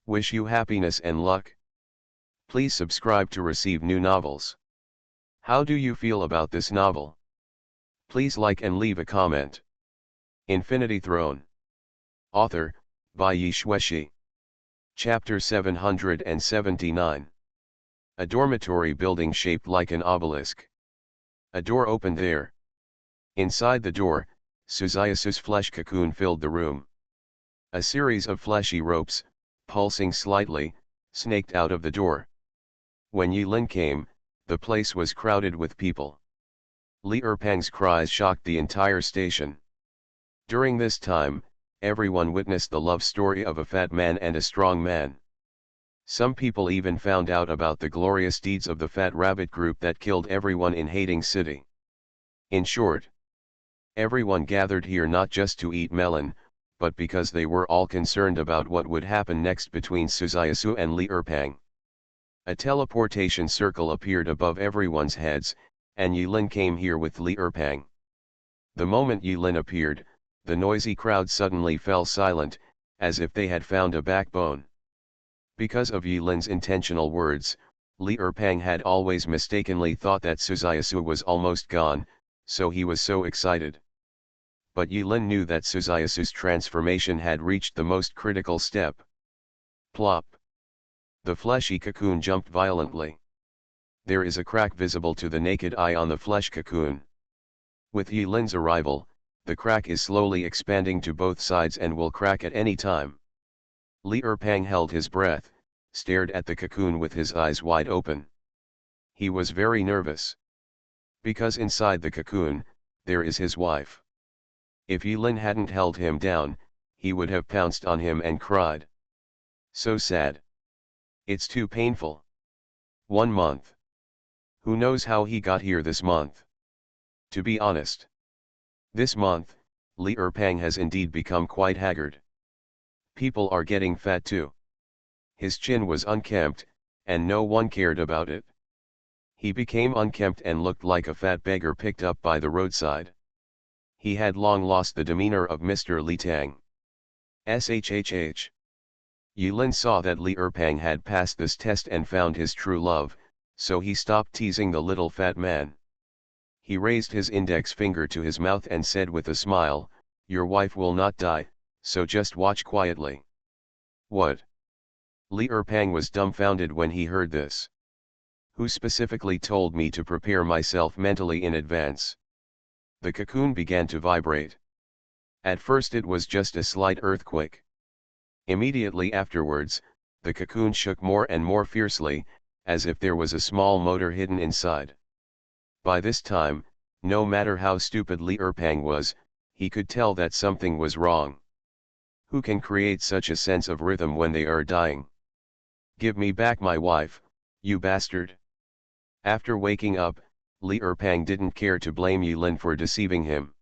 Wish you happiness and luck. Please subscribe to receive new novels. How do you feel about this novel? Please like and leave a comment. Infinity Throne. Author, by Yi Shueshi. Chapter 779. A dormitory building shaped like an obelisk. A door opened there. Inside the door, Suzayasu's flesh cocoon filled the room. A series of fleshy ropes, pulsing slightly, snaked out of the door. When Yulin came, the place was crowded with people. Li Erpang's cries shocked the entire station. During this time, everyone witnessed the love story of a fat man and a strong man. Some people even found out about the glorious deeds of the Fat Rabbit group that killed everyone in Hating City. In short, everyone gathered here not just to eat melon, but because they were all concerned about what would happen next between Suzayasu and Li Erpang. A teleportation circle appeared above everyone's heads, and Yulin came here with Li Erpang. The moment Yulin appeared, the noisy crowd suddenly fell silent, as if they had found a backbone. Because of Yulin's intentional words, Li Erpang had always mistakenly thought that Suzayasu was almost gone, so he was so excited. But Yulin knew that Suzayasu's transformation had reached the most critical step. Plop. The fleshy cocoon jumped violently. There is a crack visible to the naked eye on the flesh cocoon. With Yilin's arrival, the crack is slowly expanding to both sides and will crack at any time. Li Erpang held his breath, stared at the cocoon with his eyes wide open. He was very nervous. Because inside the cocoon, there is his wife. If Yilin hadn't held him down, he would have pounced on him and cried. So sad. It's too painful. 1 month. Who knows how he got here this month? To be honest. This month, Li Erpang has indeed become quite haggard. People are getting fat too. His chin was unkempt, and no one cared about it. He became unkempt and looked like a fat beggar picked up by the roadside. He had long lost the demeanor of Mr. Li Tang. Shhh. Yilin saw that Li Erpang had passed this test and found his true love, so he stopped teasing the little fat man. He raised his index finger to his mouth and said with a smile, "Your wife will not die, so just watch quietly." What? Li Erpang was dumbfounded when he heard this. Who specifically told me to prepare myself mentally in advance? The cocoon began to vibrate. At first it was just a slight earthquake. Immediately afterwards, the cocoon shook more and more fiercely, as if there was a small motor hidden inside. By this time, no matter how stupid Li Erpang was, he could tell that something was wrong. Who can create such a sense of rhythm when they are dying? Give me back my wife, you bastard. After waking up, Li Erpang didn't care to blame Yilin for deceiving him.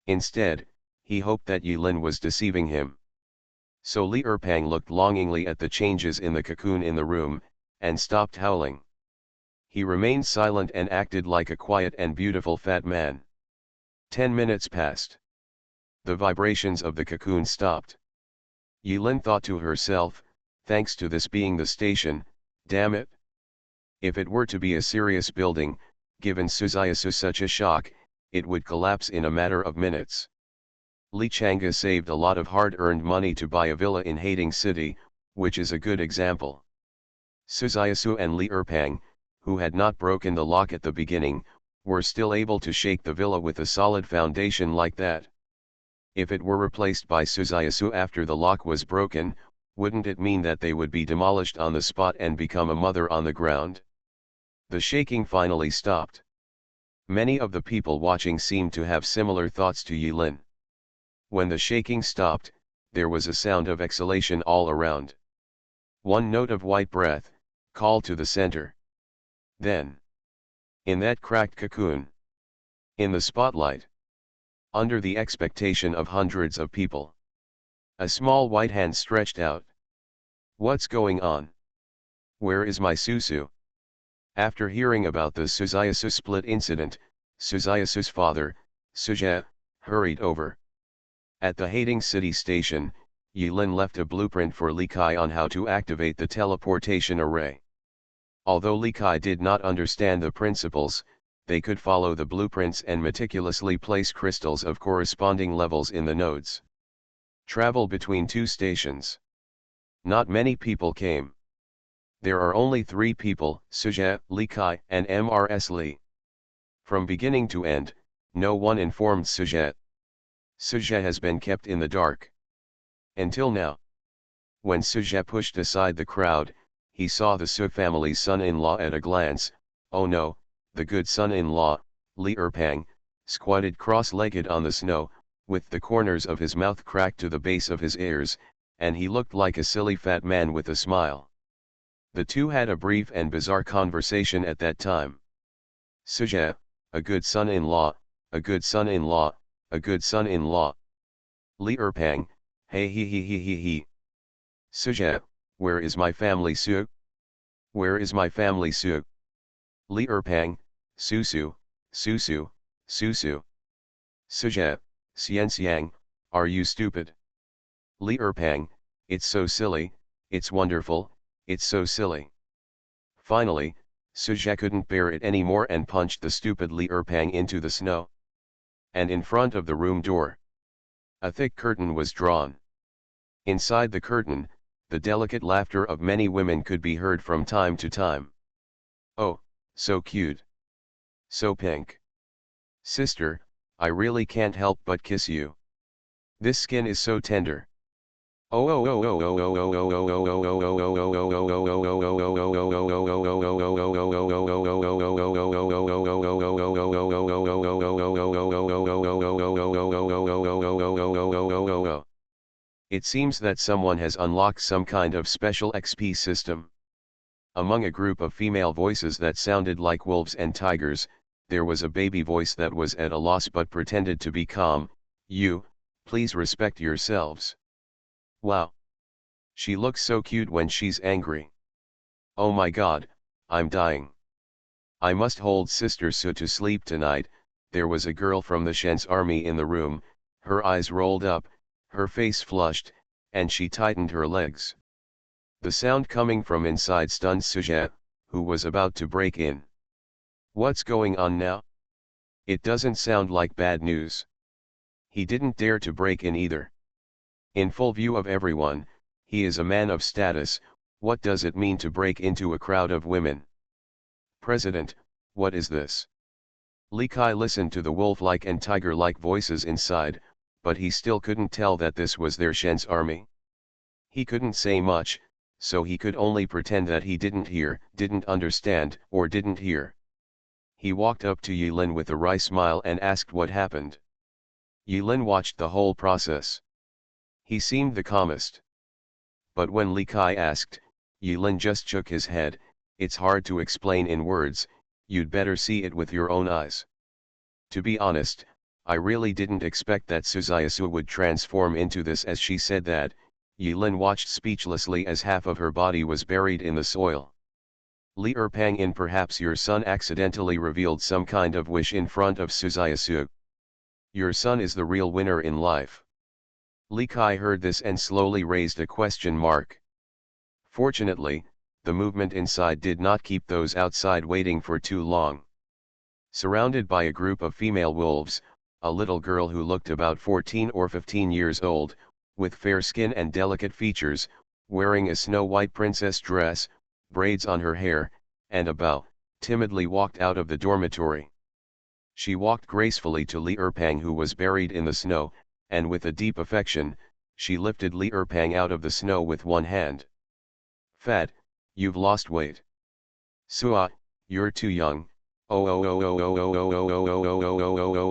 Instead, he hoped that Yilin was deceiving him. So Li Erpang looked longingly at the changes in the cocoon in the room, and stopped howling. He remained silent and acted like a quiet and beautiful fat man. 10 minutes passed. The vibrations of the cocoon stopped. Yilin thought to herself, thanks to this being the station, damn it. If it were to be a serious building, given Suzayasu such a shock, it would collapse in a matter of minutes. Li Changa saved a lot of hard-earned money to buy a villa in Hating City, which is a good example. Suzayasu and Li Erpang, who had not broken the lock at the beginning, were still able to shake the villa with a solid foundation like that. If it were replaced by Suzayasu after the lock was broken, wouldn't it mean that they would be demolished on the spot and become a mother on the ground? The shaking finally stopped. Many of the people watching seemed to have similar thoughts to Yilin. When the shaking stopped, there was a sound of exhalation all around. One note of white breath, called to the center. Then, in that cracked cocoon, in the spotlight, under the expectation of hundreds of people, a small white hand stretched out. What's going on? Where is my Susu? After hearing about the Suzayasu split incident, Suzayasu's father, Suja, hurried over. At the Hating City station, Yilin left a blueprint for Li Kai on how to activate the teleportation array. Although Li Kai did not understand the principles, they could follow the blueprints and meticulously place crystals of corresponding levels in the nodes. Travel between 2 stations. Not many people came. There are only 3 people, Suja, Li Kai, and Mrs. Li. From beginning to end, no one informed Suja. Suja has been kept in the dark. Until now. When Suja pushed aside the crowd, he saw the Su family's son-in-law at a glance. Oh no, the good son-in-law, Li Erpang, squatted cross-legged on the snow, with the corners of his mouth cracked to the base of his ears, and he looked like a silly fat man with a smile. The two had a brief and bizarre conversation at that time. Suja, a good son-in-law, a good son-in-law, a good son-in-law. Li Erpang, hey he he he he he. Suja, where is my family Su? Where is my family Su? Li Erpang, Susu, Susu, Susu. Suja, Xianxiang, are you stupid? Li Erpang, it's so silly, it's wonderful, it's so silly. Finally, Suja couldn't bear it anymore and punched the stupid Li Erpang into the snow. And in front of the room door, a thick curtain was drawn. Inside the curtain, the delicate laughter of many women could be heard from time to time. "Oh, so cute. So pink. Sister, I really can't help but kiss you. This skin is so tender. Oh oh oh oh oh oh oh oh oh oh oh oh oh oh oh oh oh oh. It seems that someone has unlocked some kind of special XP system. Among a group of female voices that sounded like wolves and tigers, there was a baby voice that was at a loss but pretended to be calm. "You, please respect yourselves. Wow. She looks so cute when she's angry. Oh my god, I'm dying. I must hold Sister Su to sleep tonight." There was a girl from the Shen's army in the room, her eyes rolled up, her face flushed, and she tightened her legs. The sound coming from inside stunned Suje, who was about to break in. "What's going on now? It doesn't sound like bad news." He didn't dare to break in either. In full view of everyone, he is a man of status. What does it mean to break into a crowd of women? "President, what is this?" Li Kai listened to the wolf-like and tiger-like voices inside, but he still couldn't tell that this was their Shen's army. He couldn't say much, so he could only pretend that he didn't hear, didn't understand, or didn't hear. He walked up to Yilin with a wry smile and asked what happened. Yilin watched the whole process. He seemed the calmest. But when Li Kai asked, Yilin just shook his head. "It's hard to explain in words, you'd better see it with your own eyes. To be honest, I really didn't expect that Suzayasu would transform into this." As she said that, Yilin watched speechlessly as half of her body was buried in the soil. "Li Erpang in perhaps your son accidentally revealed some kind of wish in front of Suzayasu. Your son is the real winner in life." Li Kai heard this and slowly raised a question mark. Fortunately, the movement inside did not keep those outside waiting for too long. Surrounded by a group of female wolves, a little girl who looked about 14 or 15 years old, with fair skin and delicate features, wearing a snow-white princess dress, braids on her hair, and a bow, timidly walked out of the dormitory. She walked gracefully to Li Erpang, who was buried in the snow, and with a deep affection, she lifted Li Erpang out of the snow with one hand. "Fat, you've lost weight. Sua, you're too young. Oh oh oh oh oh oh oh oh oh oh oh oh oh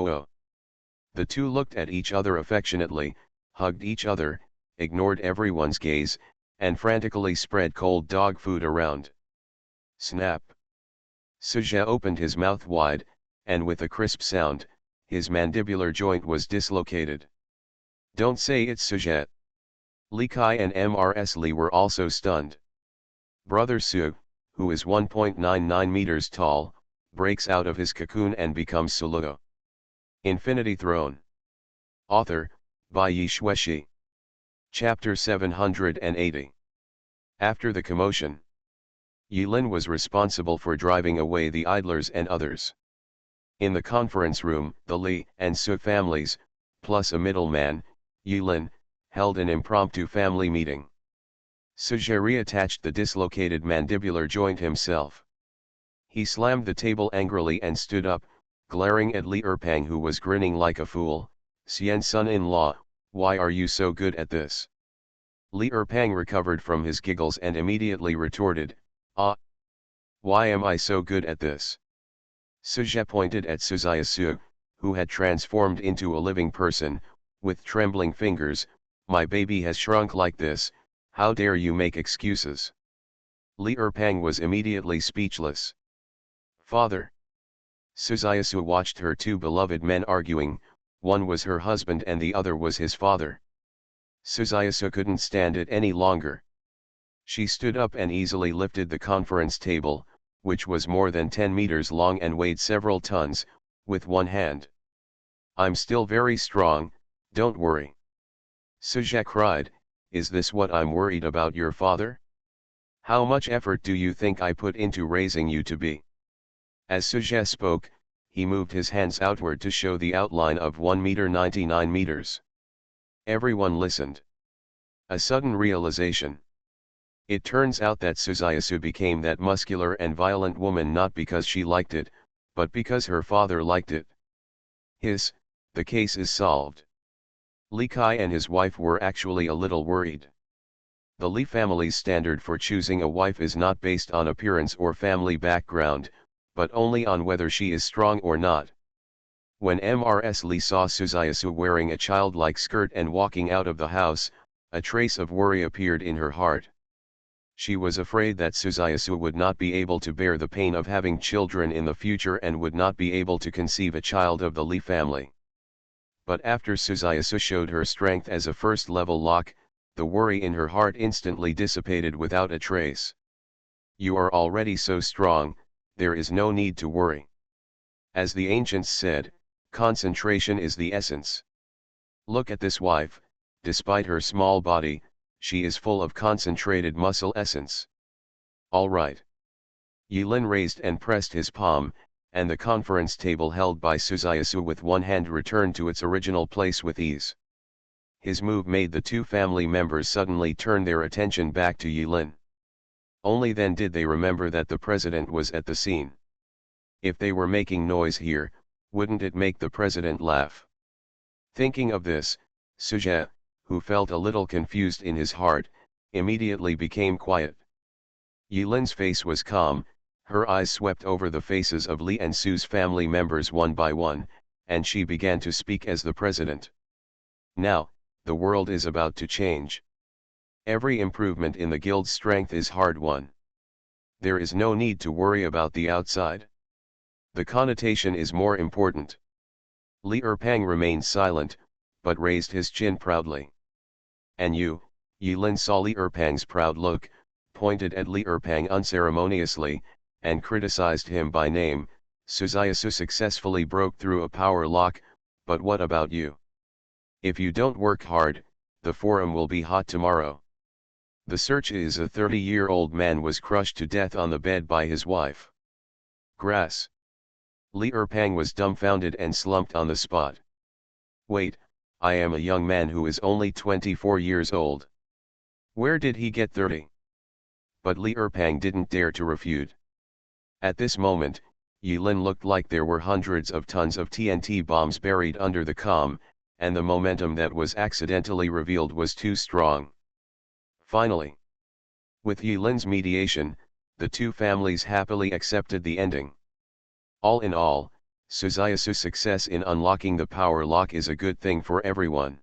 oh." The two looked at each other affectionately, hugged each other, ignored everyone's gaze, and frantically spread cold dog food around. Snap! Suja opened his mouth wide, and with a crisp sound, his mandibular joint was dislocated. "Don't say it's Suja." Li Kai and Mrs. Li were also stunned. Brother Su, who is 1.99 meters tall, breaks out of his cocoon and becomes Suluo. Infinity Throne. Author, by Yi Shueshi. Chapter 780. After the commotion, Yilin was responsible for driving away the idlers and others. In the conference room, the Li and Su families, plus a middleman, Yilin, held an impromptu family meeting. Suja reattached the dislocated mandibular joint himself. He slammed the table angrily and stood up, glaring at Li Erpang, who was grinning like a fool. "Xian son-in-law, why are you so good at this?" Li Erpang recovered from his giggles and immediately retorted, "Ah! Why am I so good at this?" Suja pointed at Suzayasu, who had transformed into a living person, with trembling fingers. "My baby has shrunk like this, how dare you make excuses?" Li Erpang was immediately speechless. "Father." Suzayasu watched her two beloved men arguing, one was her husband and the other was his father. Suzayasu couldn't stand it any longer. She stood up and easily lifted the conference table, which was more than 10 meters long and weighed several tons, with one hand. "I'm still very strong, don't worry." Suja cried, "Is this what I'm worried about, your father?" How much effort do you think I put into raising you to be? As Suje spoke, he moved his hands outward to show the outline of 1 meter 99 meters. Everyone listened. A sudden realization. It turns out that Suzayasu became that muscular and violent woman not because she liked it, but because her father liked it. The case is solved. Li Kai and his wife were actually a little worried. The Li family's standard for choosing a wife is not based on appearance or family background, but only on whether she is strong or not. When Mrs. Li saw Suzayasu wearing a childlike skirt and walking out of the house, a trace of worry appeared in her heart. She was afraid that Suzayasu would not be able to bear the pain of having children in the future and would not be able to conceive a child of the Li family. But after Suzayasu showed her strength as a first-level lock, the worry in her heart instantly dissipated without a trace. You are already so strong, there is no need to worry. As the ancients said, concentration is the essence. Look at this wife, despite her small body, she is full of concentrated muscle essence. All right. Yilin raised and pressed his palm, and the conference table held by Suzayasu with one hand returned to its original place with ease. His move made the two family members suddenly turn their attention back to Yilin. Only then did they remember that the president was at the scene. If they were making noise here, wouldn't it make the president laugh? Thinking of this, Suje, who felt a little confused in his heart, immediately became quiet. Yilin's face was calm, her eyes swept over the faces of Li and Su's family members one by one, and she began to speak as the president. Now, the world is about to change. Every improvement in the guild's strength is hard-won. There is no need to worry about the outside. The connotation is more important. Li Erpang remained silent, but raised his chin proudly. And you, Yilin saw Li Erpang's proud look, pointed at Li Erpang unceremoniously, and criticized him by name. Suzayasu successfully broke through a power lock, but what about you? If you don't work hard, the forum will be hot tomorrow. The search is a 30-year-old man was crushed to death on the bed by his wife. Grass. Li Erpang was dumbfounded and slumped on the spot. Wait, I am a young man who is only 24 years old. Where did he get 30? But Li Erpang didn't dare to refute. At this moment, Yilin looked like there were hundreds of tons of TNT bombs buried under the calm, and the momentum that was accidentally revealed was too strong. Finally, with Yilin's mediation, the two families happily accepted the ending. All in all, Suzayasu's success in unlocking the power lock is a good thing for everyone.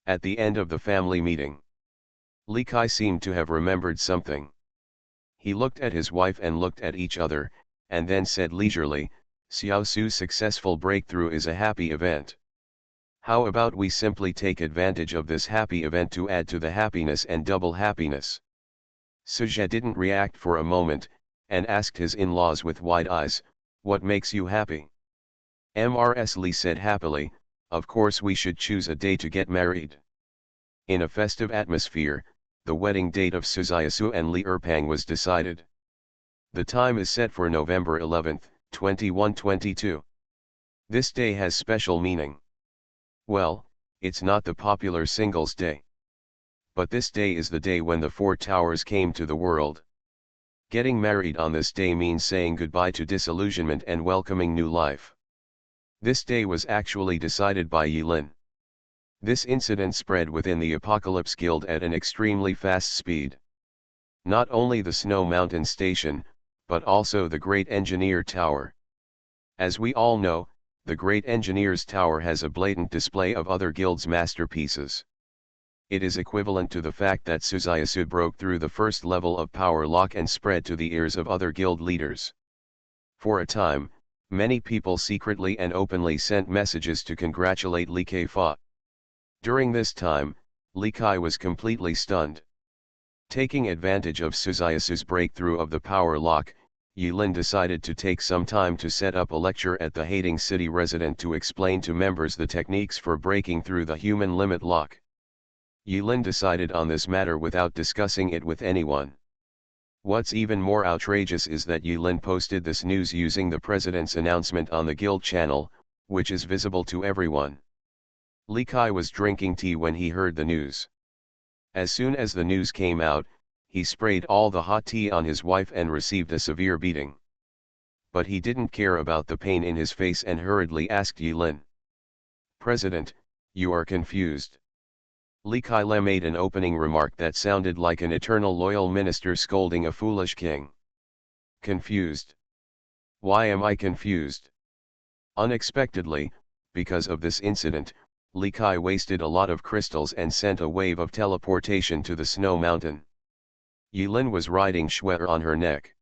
At the end of the family meeting, Li Kai seemed to have remembered something. He looked at his wife and looked at each other, and then said leisurely, Xiao Su's successful breakthrough is a happy event. How about we simply take advantage of this happy event to add to the happiness and double happiness? Suje didn't react for a moment, and asked his in-laws with wide eyes, what makes you happy? Mrs. Li said happily, of course we should choose a day to get married. In a festive atmosphere, the wedding date of Suzayasu and Li Erpang was decided. The time is set for November 11, 2122. This day has special meaning. Well, it's not the popular Singles' Day. But this day is the day when the four towers came to the world. Getting married on this day means saying goodbye to disillusionment and welcoming new life. This day was actually decided by Yilin. This incident spread within the Apocalypse Guild at an extremely fast speed. Not only the Snow Mountain Station, but also the Great Engineer Tower. As we all know, the Great Engineer's Tower has a blatant display of other guilds' masterpieces. It is equivalent to the fact that Suzayasu broke through the first level of power lock and spread to the ears of other guild leaders. For a time, many people secretly and openly sent messages to congratulate Li Kai. During this time, Li Kai was completely stunned. Taking advantage of Suzayasu's breakthrough of the power lock, Yilin decided to take some time to set up a lecture at the Hating City resident to explain to members the techniques for breaking through the human limit lock. Yilin decided on this matter without discussing it with anyone. What's even more outrageous is that Yulin posted this news using the president's announcement on the guild channel, which is visible to everyone. Li Kai was drinking tea when he heard the news. As soon as the news came out, he sprayed all the hot tea on his wife and received a severe beating. But he didn't care about the pain in his face and hurriedly asked Yulin. "President, you are confused." Li Kai made an opening remark that sounded like an eternal loyal minister scolding a foolish king. "Confused? Why am I confused?" Unexpectedly, because of this incident, Li Kai wasted a lot of crystals and sent a wave of teleportation to the snow mountain. Yulin was riding Xuer on her neck.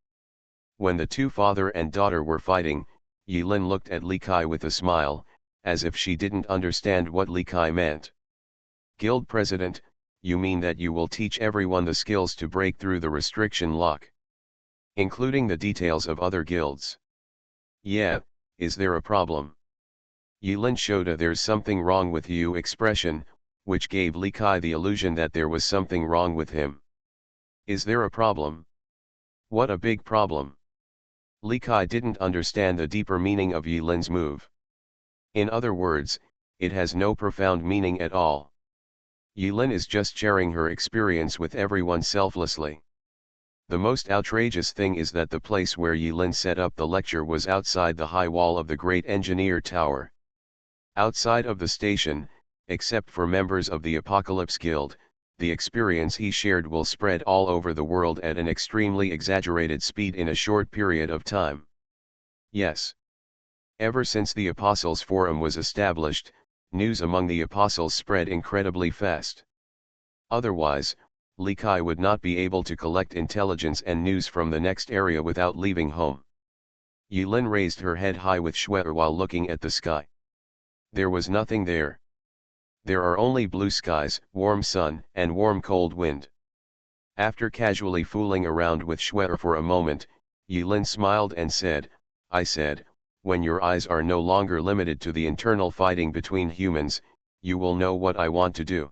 When the two father and daughter were fighting, Yulin looked at Li Kai with a smile, as if she didn't understand what Li Kai meant. "Guild President, you mean that you will teach everyone the skills to break through the restriction lock? Including the details of other guilds? Yeah, is there a problem?" Yulin showed a "there's something wrong with you" expression, which gave Li Kai the illusion that there was something wrong with him. "Is there a problem? What a big problem." Li Kai didn't understand the deeper meaning of Yulin's move. In other words, it has no profound meaning at all. Yulin is just sharing her experience with everyone selflessly. The most outrageous thing is that the place where Yulin set up the lecture was outside the high wall of the Great Engineer Tower. Outside of the station, except for members of the Apocalypse Guild, the experience he shared will spread all over the world at an extremely exaggerated speed in a short period of time. Yes. Ever since the Apostles' Forum was established, news among the Apostles spread incredibly fast. Otherwise, Li Kai would not be able to collect intelligence and news from the next area without leaving home. Yulin raised her head high with Xuer while looking at the sky. There was nothing there. There are only blue skies, warm sun, and warm cold wind. After casually fooling around with Xuer for a moment, Yulin smiled and said, "I said, when your eyes are no longer limited to the internal fighting between humans, you will know what I want to do."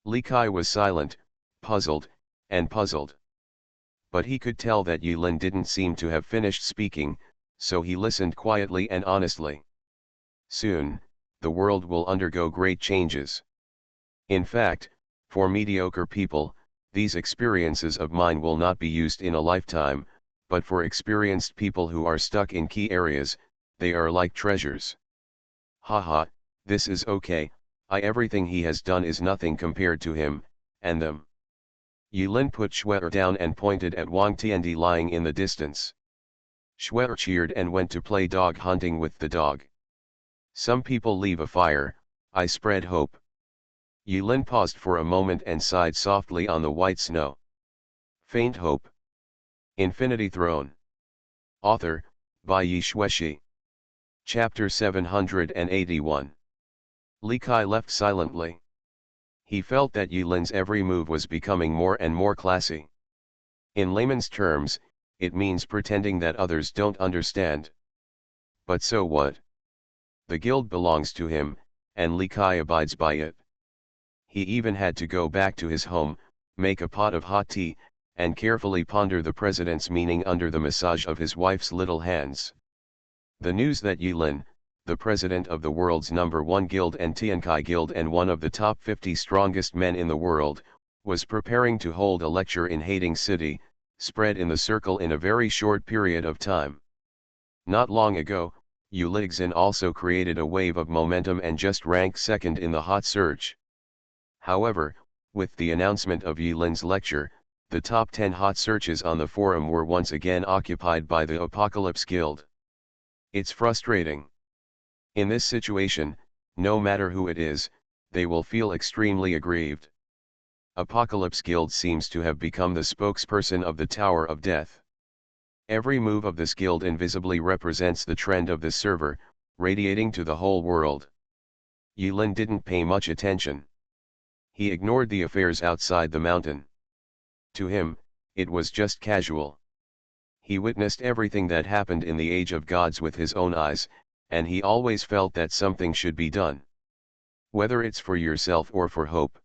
Li Kai was silent, puzzled, and puzzled. But he could tell that Yulin didn't seem to have finished speaking, so he listened quietly and honestly. "Soon, the world will undergo great changes. In fact, for mediocre people, these experiences of mine will not be used in a lifetime, but for experienced people who are stuck in key areas, they are like treasures. Haha, this is okay, everything he has done is nothing compared to him, and them." Yulin put Xuer down and pointed at Wang Tiandi lying in the distance. Xuer cheered and went to play dog hunting with the dog. "Some people leave a fire, I spread hope." Yulin paused for a moment and sighed softly on the white snow. "Faint hope." Infinity Throne. Author, by Yi Xueshi. Chapter 781. Li Kai left silently. He felt that Yulin's every move was becoming more and more classy. In layman's terms, it means pretending that others don't understand. But so what? The guild belongs to him, and Li Kai abides by it. He even had to go back to his home, make a pot of hot tea, and carefully ponder the president's meaning under the massage of his wife's little hands. The news that Yulin, the president of the world's #1 guild and Tiankai guild and one of the top 50 strongest men in the world, was preparing to hold a lecture in Hading City, spread in the circle in a very short period of time. Not long ago, Ulixin also created a wave of momentum and just ranked second in the hot search. However, with the announcement of Yulin's lecture, the top 10 hot searches on the forum were once again occupied by the Apocalypse Guild. It's frustrating. In this situation, no matter who it is, they will feel extremely aggrieved. Apocalypse Guild seems to have become the spokesperson of the Tower of Death. Every move of this guild invisibly represents the trend of this server, radiating to the whole world. Yulin didn't pay much attention. He ignored the affairs outside the mountain. To him, it was just casual. He witnessed everything that happened in the Age of Gods with his own eyes, and he always felt that something should be done. Whether it's for yourself or for hope.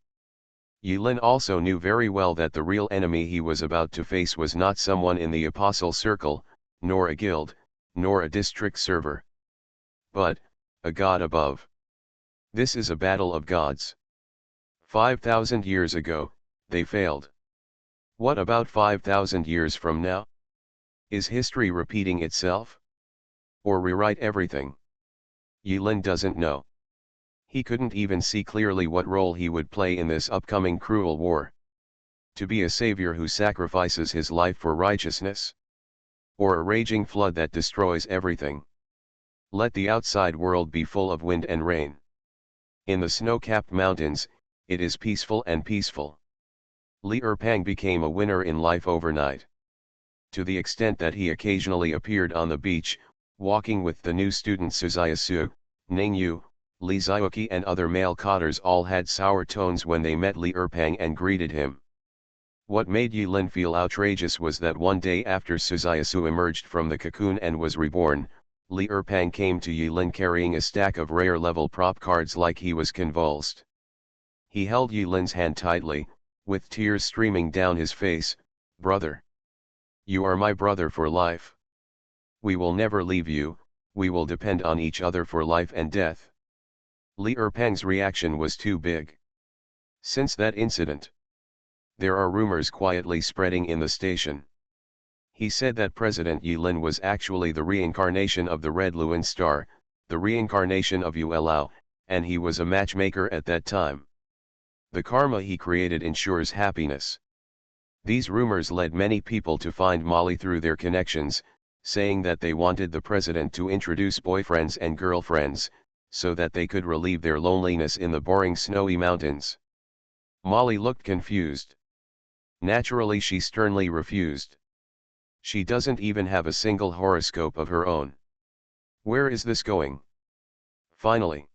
Yulin also knew very well that the real enemy he was about to face was not someone in the Apostle Circle, nor a guild, nor a district server, but a god above. This is a battle of gods. 5,000 years ago, they failed. What about 5,000 years from now? Is history repeating itself? Or rewrite everything? Yulin doesn't know. He couldn't even see clearly what role he would play in this upcoming cruel war. To be a savior who sacrifices his life for righteousness? Or a raging flood that destroys everything? Let the outside world be full of wind and rain. In the snow-capped mountains, it is peaceful and peaceful. Li Erpang became a winner in life overnight. To the extent that he occasionally appeared on the beach, walking with the new students Suzayasu, Ningyu, Li Ziyuki and other male cotters all had sour tones when they met Li Erpang and greeted him. What made Yulin feel outrageous was that one day after Suzayasu emerged from the cocoon and was reborn, Li Erpang came to Yulin carrying a stack of rare level prop cards like he was convulsed. He held Yulin's hand tightly, with tears streaming down his face. "Brother. You are my brother for life. We will never leave you, we will depend on each other for life and death." Li Erpang's reaction was too big. Since that incident, there are rumors quietly spreading in the station. He said that President Yulin was actually the reincarnation of the Red Luen Star, the reincarnation of Yuelao, and he was a matchmaker at that time. The karma he created ensures happiness. These rumors led many people to find Molly through their connections, saying that they wanted the president to introduce boyfriends and girlfriends, so that they could relieve their loneliness in the boring snowy mountains. Molly looked confused. Naturally, she sternly refused. She doesn't even have a single horoscope of her own. Where is this going? Finally,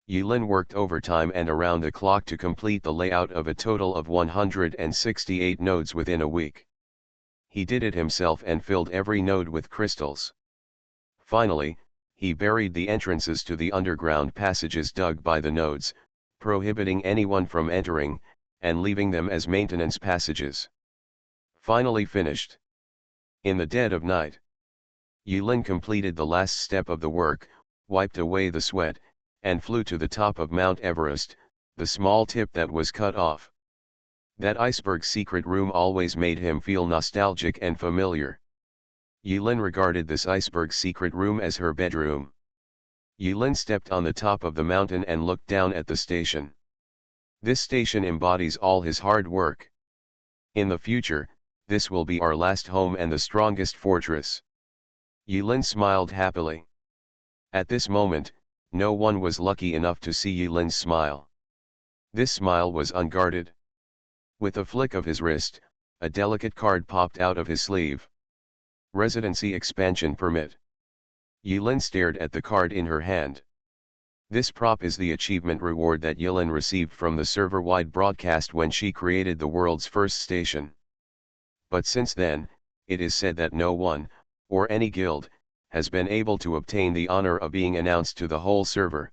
Yulin worked overtime and around the clock to complete the layout of a total of 168 nodes within a week. He did it himself and filled every node with crystals. Finally, he buried the entrances to the underground passages dug by the nodes, prohibiting anyone from entering, and leaving them as maintenance passages. Finally finished. In the dead of night, Yulin completed the last step of the work, wiped away the sweat, and flew to the top of Mount Everest, the small tip that was cut off. That iceberg secret room always made him feel nostalgic and familiar. Yulin regarded this iceberg secret room as her bedroom. Yulin stepped on the top of the mountain and looked down at the station. This station embodies all his hard work. In the future, this will be our last home and the strongest fortress. Yulin smiled happily. At this moment, no one was lucky enough to see Yulin's smile. This smile was unguarded. With a flick of his wrist, a delicate card popped out of his sleeve. Residency expansion permit. Yulin stared at the card in her hand. This prop is the achievement reward that Yulin received from the server-wide broadcast when she created the world's first station. But since then, it is said that no one, or any guild, has been able to obtain the honor of being announced to the whole server.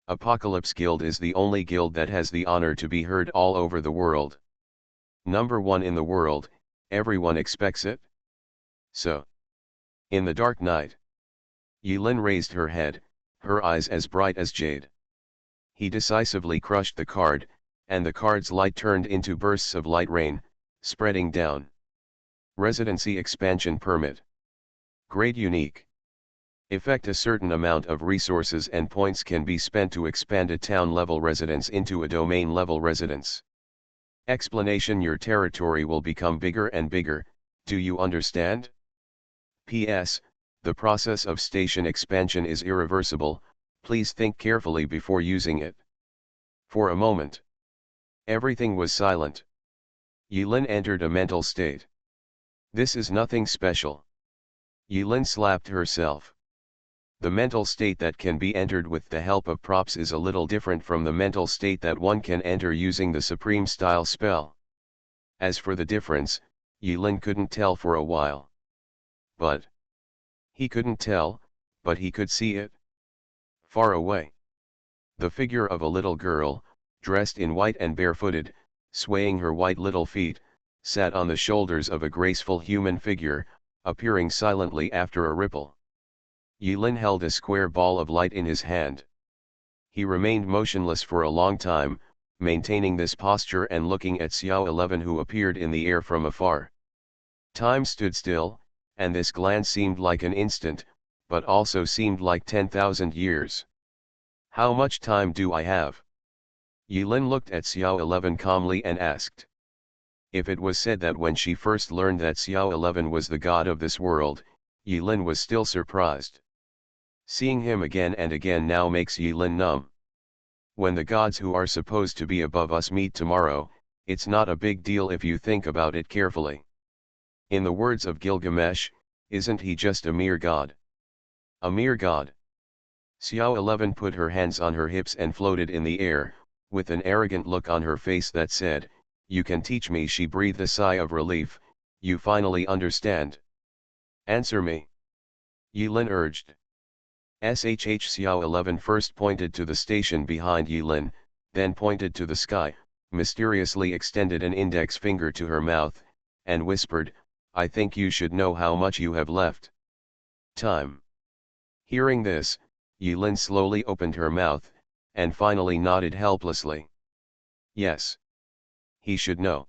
Apocalypse Guild is the only guild that has the honor to be heard all over the world. Number one in the world, everyone expects it. So, in the dark night, Yulin raised her head, her eyes as bright as jade. He decisively crushed the card, and the card's light turned into bursts of light rain, spreading down. Residency expansion permit. Grade unique. Effect: a certain amount of resources and points can be spent to expand a town-level residence into a domain-level residence. Explanation: your territory will become bigger and bigger, do you understand? P.S. The process of station expansion is irreversible, please think carefully before using it. For a moment, everything was silent. Yulin entered a mental state. This is nothing special. Yulin slapped herself. The mental state that can be entered with the help of props is a little different from the mental state that one can enter using the Supreme Style spell. As for the difference, Yulin couldn't tell for a while. But he couldn't tell, but he could see it. Far away, the figure of a little girl, dressed in white and barefooted, swaying her white little feet, sat on the shoulders of a graceful human figure, appearing silently after a ripple. Yilin held a square ball of light in his hand. He remained motionless for a long time, maintaining this posture and looking at Xiao 11 who appeared in the air from afar. Time stood still, and this glance seemed like an instant, but also seemed like 10,000 years. How much time do I have? Yilin looked at Xiao 11 calmly and asked. If it was said that when she first learned that Xiao 11 was the god of this world, Yilin was still surprised. Seeing him again and again now makes Yilin numb. When the gods who are supposed to be above us meet tomorrow, it's not a big deal if you think about it carefully. In the words of Gilgamesh, isn't he just a mere god? A mere god. Xiao 11 put her hands on her hips and floated in the air, with an arrogant look on her face that said, "You can teach me." She breathed a sigh of relief. "You finally understand. Answer me." Yilin urged. SHH Xiao 11 first pointed to the station behind Yilin, then pointed to the sky, mysteriously extended an index finger to her mouth, and whispered, "I think you should know how much you have left. Time." Hearing this, Yilin slowly opened her mouth, and finally nodded helplessly. Yes. He should know.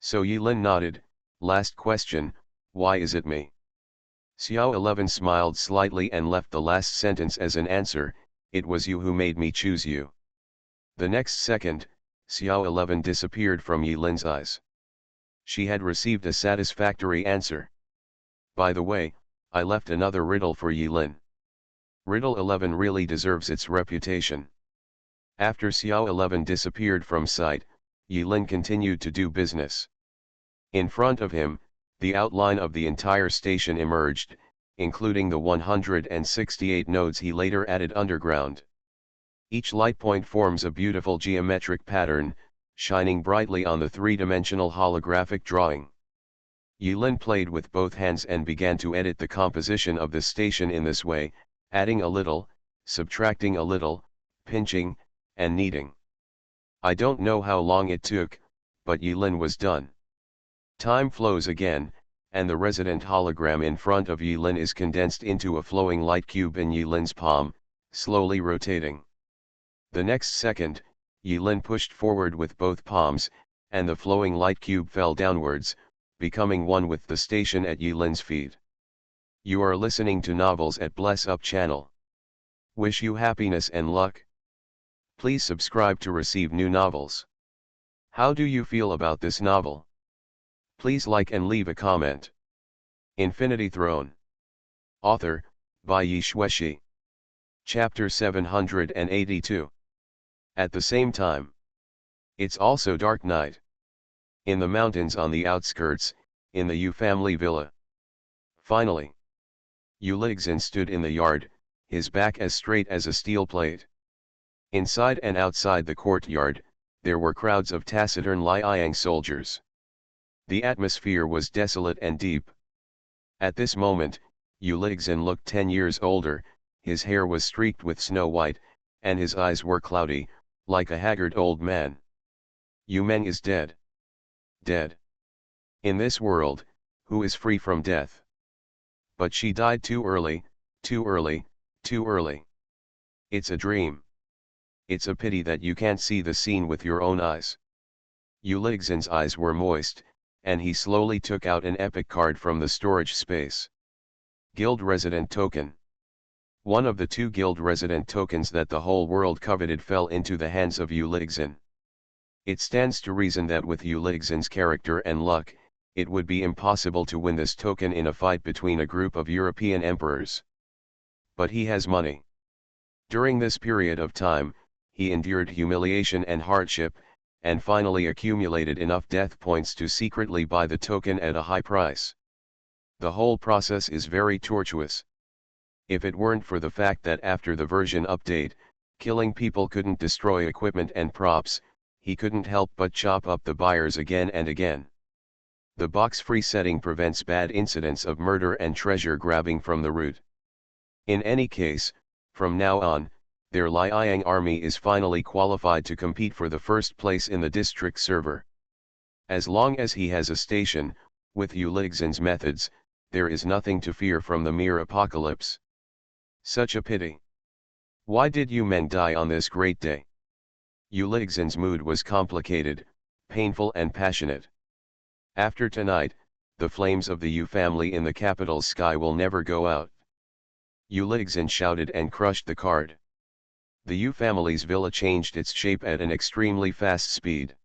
So Yilin nodded. Last question, why is it me? Xiao 11 smiled slightly and left the last sentence as an answer, "It was you who made me choose you." The next second, Xiao 11 disappeared from Yilin's eyes. She had received a satisfactory answer. By the way, I left another riddle for Yilin. Riddle 11 really deserves its reputation. After Xiao 11 disappeared from sight, Yilin continued to do business. In front of him, the outline of the entire station emerged, including the 168 nodes he later added underground. Each light point forms a beautiful geometric pattern, shining brightly on the three-dimensional holographic drawing. Yilin played with both hands and began to edit the composition of the station in this way, adding a little, subtracting a little, pinching, and kneading. I don't know how long it took, but Yilin was done. Time flows again, and the resident hologram in front of Yilin is condensed into a flowing light cube in Yilin's palm, slowly rotating. The next second, Yilin pushed forward with both palms, and the flowing light cube fell downwards, becoming one with the station at Yilin's feet. You are listening to Novels at Bless Up channel. Wish you happiness and luck. Please subscribe to receive new novels. How do you feel about this novel? Please like and leave a comment. Infinity Throne. Author, by Yi Shueshi. Chapter 782. At the same time. It's also dark night. In the mountains on the outskirts, in the Yu family villa. Finally. Yu Lixin stood in the yard, his back as straight as a steel plate. Inside and outside the courtyard, there were crowds of taciturn Liang soldiers. The atmosphere was desolate and deep. At this moment, Yu Lixin looked 10 years older, his hair was streaked with snow white, and his eyes were cloudy, like a haggard old man. Yu Meng is dead. Dead. In this world, who is free from death? But she died too early, too early, too early. It's a dream. It's a pity that you can't see the scene with your own eyes. Yu Lixin's eyes were moist, and he slowly took out an epic card from the storage space. Guild Resident Token. One of the 2 Guild Resident tokens that the whole world coveted fell into the hands of Yu Lixin. It stands to reason that with Yu Lixin's character and luck, it would be impossible to win this token in a fight between a group of European emperors. But he has money. During this period of time, he endured humiliation and hardship, and finally accumulated enough death points to secretly buy the token at a high price. The whole process is very tortuous. If it weren't for the fact that after the version update, killing people couldn't destroy equipment and props, he couldn't help but chop up the buyers again and again. The box-free setting prevents bad incidents of murder and treasure grabbing from the root. In any case, from now on, their Liang army is finally qualified to compete for the first place in the district server. As long as he has a station, with Uligzin's methods, there is nothing to fear from the mere apocalypse. Such a pity. Why did you men die on this great day? Uligzin's mood was complicated, painful and passionate. After tonight, the flames of the U family in the capital's sky will never go out. Uligzin shouted and crushed the card. The U family's villa changed its shape at an extremely fast speed.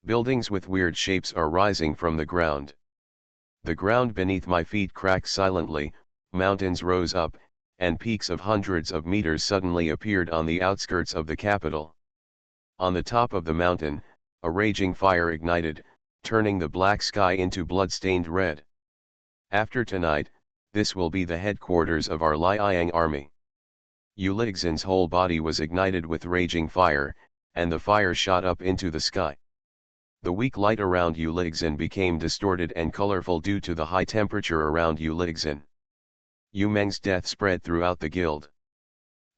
Buildings with weird shapes are rising from the ground. The ground beneath my feet cracked silently, mountains rose up, and peaks of hundreds of meters suddenly appeared on the outskirts of the capital. On the top of the mountain, a raging fire ignited, turning the black sky into blood-stained red. After tonight, this will be the headquarters of our Liang army. Uligzin's whole body was ignited with raging fire, and the fire shot up into the sky. The weak light around Uligzin became distorted and colorful due to the high temperature around Uligzin. Yu Meng's death spread throughout the guild.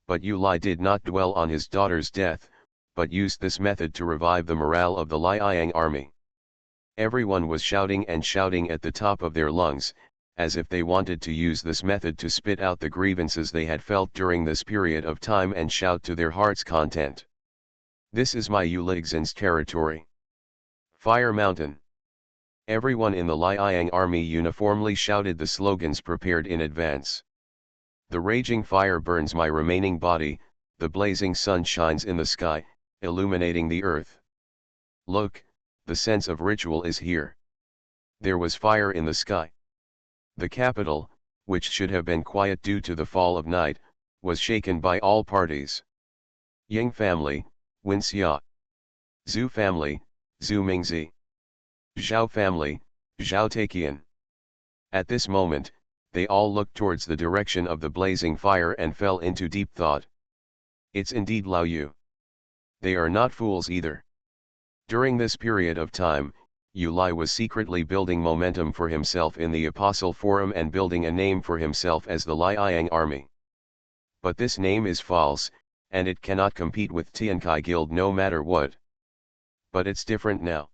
But Yu Lai did not dwell on his daughter's death, but used this method to revive the morale of the Liang army. Everyone was shouting and shouting at the top of their lungs, as if they wanted to use this method to spit out the grievances they had felt during this period of time and shout to their heart's content. This is my Uligzin's territory. Fire Mountain. Everyone in the Liang army uniformly shouted the slogans prepared in advance. The raging fire burns my remaining body, the blazing sun shines in the sky, illuminating the earth. Look, the sense of ritual is here. There was fire in the sky. The capital, which should have been quiet due to the fall of night, was shaken by all parties. Ying family, Wen Xia. Zhu family, Zhu Mingzi. Zhao family, Zhao Taiqian. At this moment, they all looked towards the direction of the blazing fire and fell into deep thought. It's indeed Lao Yu. They are not fools either. During this period of time, Yu Lai was secretly building momentum for himself in the Apostle Forum and building a name for himself as the Liang army. But this name is false, and it cannot compete with Tiankai Guild no matter what. But it's different now.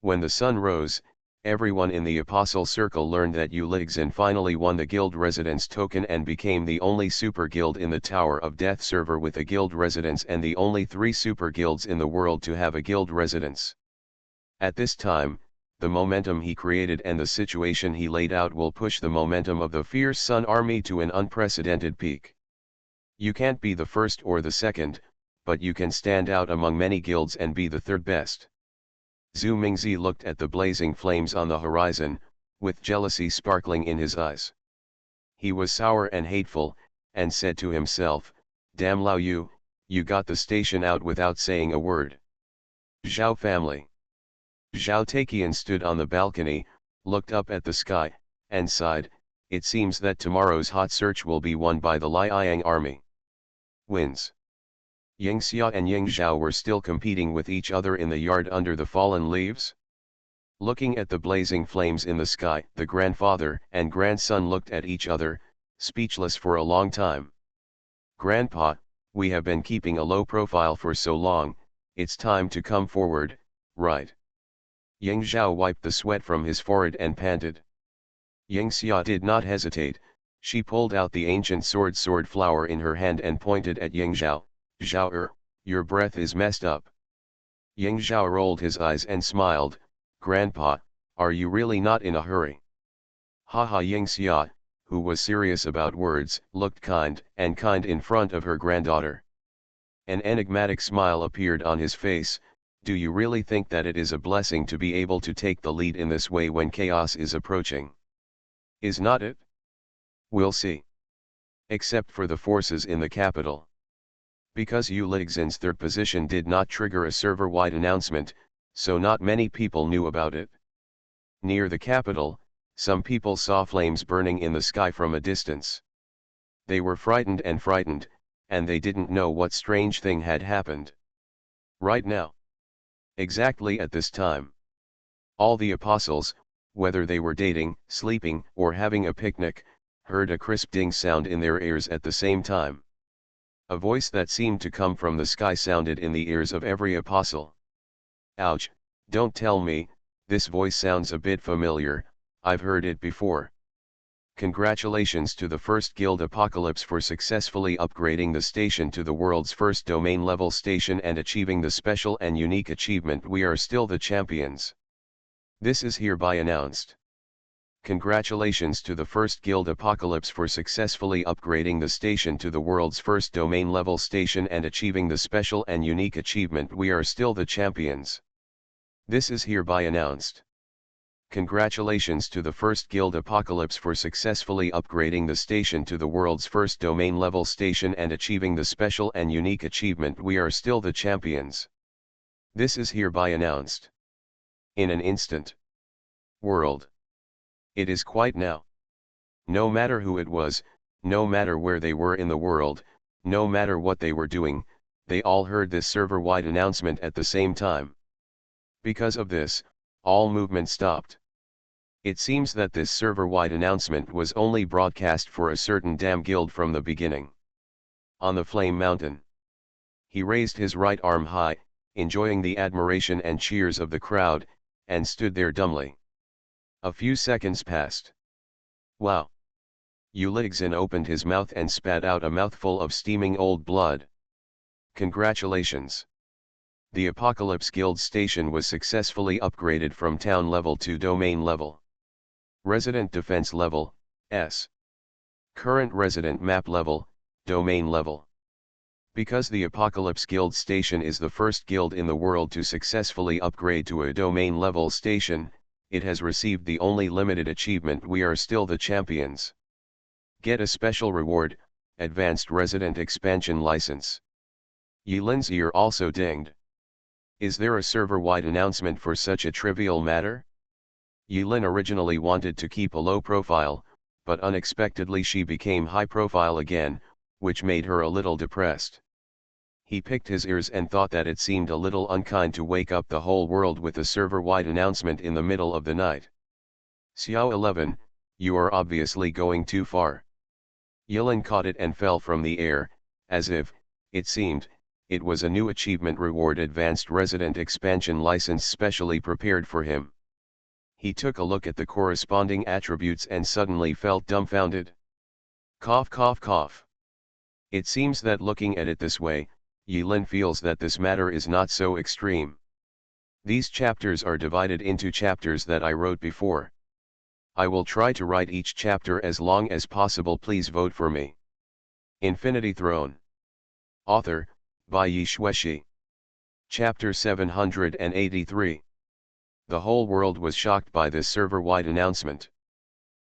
When the sun rose, everyone in the Apostle Circle learned that Uligzin finally won the guild residence token and became the only super guild in the Tower of Death server with a guild residence and the only 3 super guilds in the world to have a guild residence. At this time, the momentum he created and the situation he laid out will push the momentum of the fierce Sun army to an unprecedented peak. You can't be the first or the second, but you can stand out among many guilds and be the third best. Zhu Mingzi looked at the blazing flames on the horizon, with jealousy sparkling in his eyes. He was sour and hateful, and said to himself, "Damn Lao Yu, you got the station out without saying a word." Zhao family. Zhao Taiqian stood on the balcony, looked up at the sky, and sighed, "It seems that tomorrow's hot search will be won by the Liang army." Wins. Ying Xia and Ying Zhao were still competing with each other in the yard under the fallen leaves. Looking at the blazing flames in the sky, the grandfather and grandson looked at each other, speechless for a long time. "Grandpa, we have been keeping a low profile for so long, it's time to come forward, right?" Ying Zhao wiped the sweat from his forehead and panted. Ying Xia did not hesitate, she pulled out the ancient sword flower in her hand and pointed at Ying Zhao. "Zhao your breath is messed up." Ying Zhao rolled his eyes and smiled, "Grandpa, are you really not in a hurry?" Haha. Ying Xia, who was serious about words, looked kind in front of her granddaughter. An enigmatic smile appeared on his face. "Do you really think that it is a blessing to be able to take the lead in this way when chaos is approaching? Is not it? We'll see. Except for the forces in the capital. Because Uligzin's third position did not trigger a server-wide announcement, so not many people knew about it. Near the capital, some people saw flames burning in the sky from a distance. They were frightened, and they didn't know what strange thing had happened. Right now. Exactly at this time. All the apostles, whether they were dating, sleeping, or having a picnic, heard a crisp ding sound in their ears at the same time. A voice that seemed to come from the sky sounded in the ears of every apostle. Ouch, don't tell me, this voice sounds a bit familiar, I've heard it before. Congratulations to the first Guild Apocalypse for successfully upgrading the station to the world's first domain level station and achieving the special and unique achievement We Are Still the Champions. This is hereby announced. Congratulations to the first Guild Apocalypse for successfully upgrading the station to the world's first domain level station and achieving the special and unique achievement We Are Still the Champions. This is hereby announced. Congratulations to the first Guild Apocalypse for successfully upgrading the station to the world's first domain level station and achieving the special and unique achievement We Are Still the Champions. This is hereby announced. In an instant. World. It is quite now. No matter who it was, no matter where they were in the world, no matter what they were doing, they all heard this server-wide announcement at the same time. Because of this, all movement stopped. It seems that this server-wide announcement was only broadcast for a certain damn guild from the beginning. On the Flame Mountain. He raised his right arm high, enjoying the admiration and cheers of the crowd, and stood there dumbly. A few seconds passed. Wow! Uligzin opened his mouth and spat out a mouthful of steaming old blood. Congratulations! The Apocalypse Guild station was successfully upgraded from town level to domain level. Resident defense level, S. Current resident map level, domain level. Because the Apocalypse Guild station is the first guild in the world to successfully upgrade to a domain level station, it has received the only limited achievement We Are Still the Champions. Get a special reward, Advanced Resident Expansion License. Yilin's ear also dinged. Is there a server-wide announcement for such a trivial matter? Yilin originally wanted to keep a low profile, but unexpectedly she became high profile again, which made her a little depressed. He picked his ears and thought that it seemed a little unkind to wake up the whole world with a server-wide announcement in the middle of the night. Xiao 11, you are obviously going too far. Yilin caught it and fell from the air, as if, it seemed, it was a new achievement reward Advanced Resident Expansion License specially prepared for him. He took a look at the corresponding attributes and suddenly felt dumbfounded. Cough cough cough. It seems that looking at it this way, Yilin feels that this matter is not so extreme. These chapters are divided into chapters that I wrote before. I will try to write each chapter as long as possible. Please vote for me. Infinity Throne. Author, by Yi Shueshi. Chapter 783. The whole world was shocked by this server-wide announcement.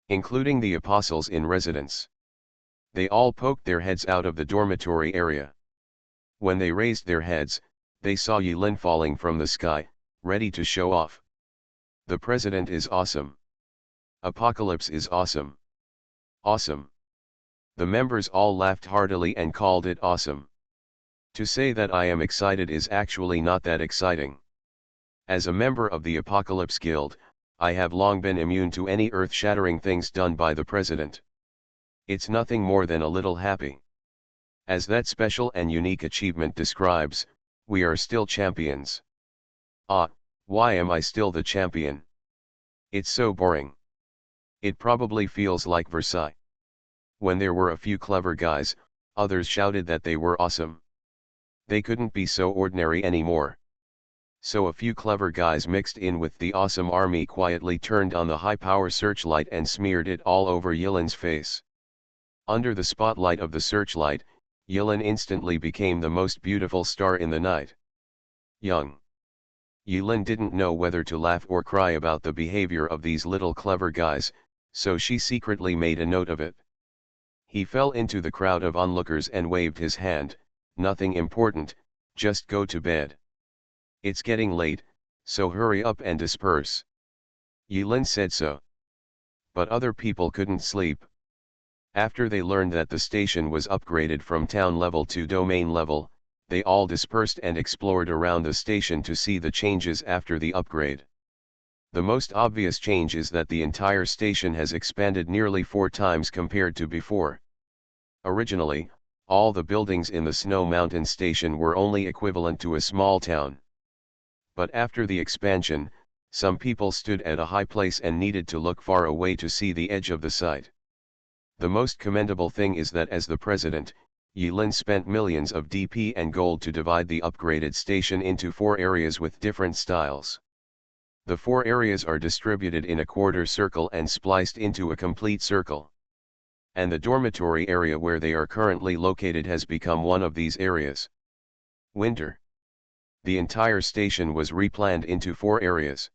Including the apostles in residence. They all poked their heads out of the dormitory area. When they raised their heads, they saw Yilin falling from the sky, ready to show off. The president is awesome. Apocalypse is awesome. Awesome. The members all laughed heartily and called it awesome. To say that I am excited is actually not that exciting. As a member of the Apocalypse Guild, I have long been immune to any earth-shattering things done by the president. It's nothing more than a little happy. As that special and unique achievement describes, we are still champions. Ah, why am I still the champion? It's so boring. It probably feels like Versailles. When there were a few clever guys, others shouted that they were awesome. They couldn't be so ordinary anymore. So a few clever guys mixed in with the awesome army quietly turned on the high-power searchlight and smeared it all over Yilin's face. Under the spotlight of the searchlight, Yilin instantly became the most beautiful star in the night. Young. Yilin didn't know whether to laugh or cry about the behavior of these little clever guys, so she secretly made a note of it. He fell into the crowd of onlookers and waved his hand, nothing important, just go to bed. It's getting late, so hurry up and disperse. Yilin said so. But other people couldn't sleep. After they learned that the station was upgraded from town level to domain level, they all dispersed and explored around the station to see the changes after the upgrade. The most obvious change is that the entire station has expanded nearly 4 times compared to before. Originally, all the buildings in the Snow Mountain station were only equivalent to a small town. But after the expansion, some people stood at a high place and needed to look far away to see the edge of the site. The most commendable thing is that as the president, Yilin spent millions of DP and gold to divide the upgraded station into 4 areas with different styles. The 4 areas are distributed in a quarter circle and spliced into a complete circle. And the dormitory area where they are currently located has become one of these areas. Winter. The entire station was replanned into 4 areas: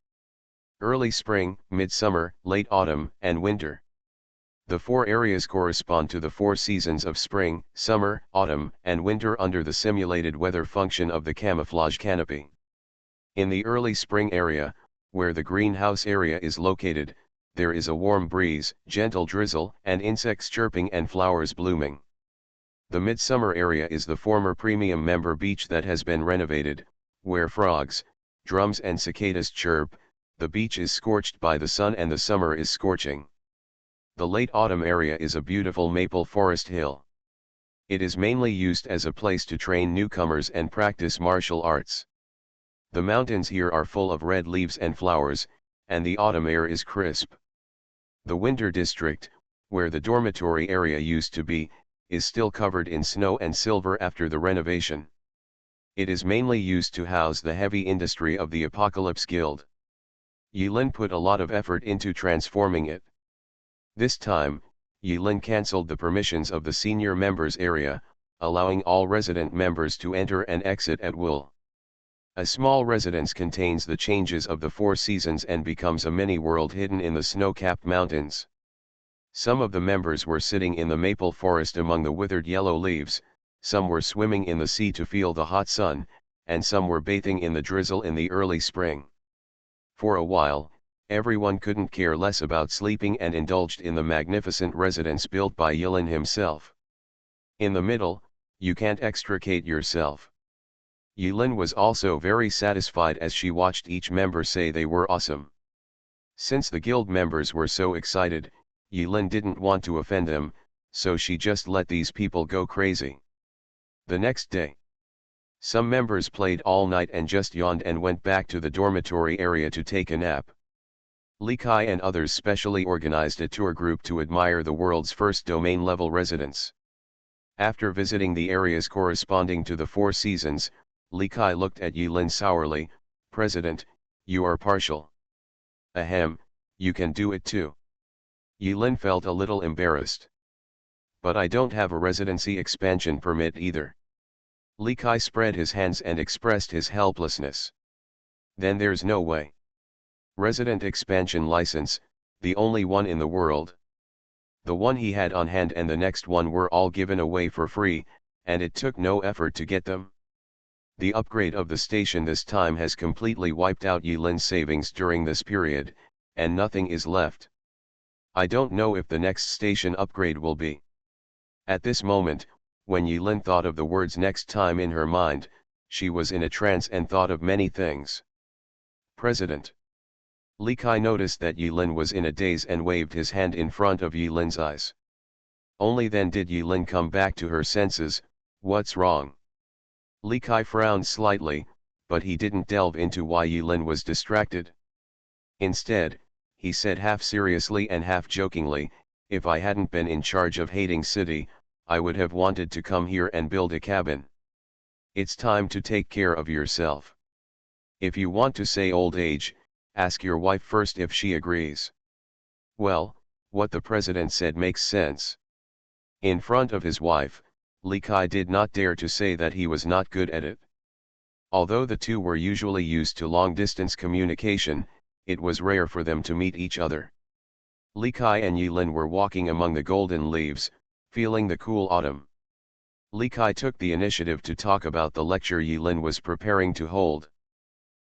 early spring, midsummer, late autumn, and winter. The 4 areas correspond to the 4 seasons of spring, summer, autumn, and winter under the simulated weather function of the camouflage canopy. In the early spring area, where the greenhouse area is located, there is a warm breeze, gentle drizzle, and insects chirping and flowers blooming. The midsummer area is the former premium member beach that has been renovated, where frogs, drums and cicadas chirp. The beach is scorched by the sun and the summer is scorching. The late autumn area is a beautiful maple forest hill. It is mainly used as a place to train newcomers and practice martial arts. The mountains here are full of red leaves and flowers, and the autumn air is crisp. The winter district, where the dormitory area used to be, is still covered in snow and silver after the renovation. It is mainly used to house the heavy industry of the Apocalypse Guild. Yilin put a lot of effort into transforming it. This time, Yilin cancelled the permissions of the senior members area, allowing all resident members to enter and exit at will. A small residence contains the changes of the 4 seasons and becomes a mini-world hidden in the snow-capped mountains. Some of the members were sitting in the maple forest among the withered yellow leaves, some were swimming in the sea to feel the hot sun, and some were bathing in the drizzle in the early spring. For a while, everyone couldn't care less about sleeping and indulged in the magnificent residence built by Yilin himself. In the middle, you can't extricate yourself. Yilin was also very satisfied as she watched each member say they were awesome. Since the guild members were so excited, Yilin didn't want to offend them, so she just let these people go crazy. The next day, some members played all night and just yawned and went back to the dormitory area to take a nap. Li Kai and others specially organized a tour group to admire the world's first domain-level residence. After visiting the areas corresponding to the 4 seasons, Li Kai looked at Yilin sourly. "President, you are partial." "Ahem, you can do it too." Yilin felt a little embarrassed. "But I don't have a residency expansion permit either." Li Kai spread his hands and expressed his helplessness. "Then there's no way. Resident expansion license, the only one in the world." The one he had on hand and the next one were all given away for free, and it took no effort to get them. The upgrade of the station this time has completely wiped out Yilin's savings during this period, and nothing is left. I don't know if the next station upgrade will be. At this moment, when Yilin thought of the words "next time" in her mind, she was in a trance and thought of many things. "President." Li Kai noticed that Yilin was in a daze and waved his hand in front of Yilin's eyes. Only then did Yilin come back to her senses. "What's wrong?" Li Kai frowned slightly, but he didn't delve into why Yilin was distracted. Instead, he said half seriously and half jokingly, "If I hadn't been in charge of Hating City, I would have wanted to come here and build a cabin. It's time to take care of yourself. If you want to say old age, ask your wife first if she agrees." Well, what the president said makes sense. In front of his wife, Li Kai did not dare to say that he was not good at it. Although the two were usually used to long-distance communication, it was rare for them to meet each other. Li Kai and Yilin were walking among the golden leaves, feeling the cool autumn. Li Kai took the initiative to talk about the lecture Yilin was preparing to hold.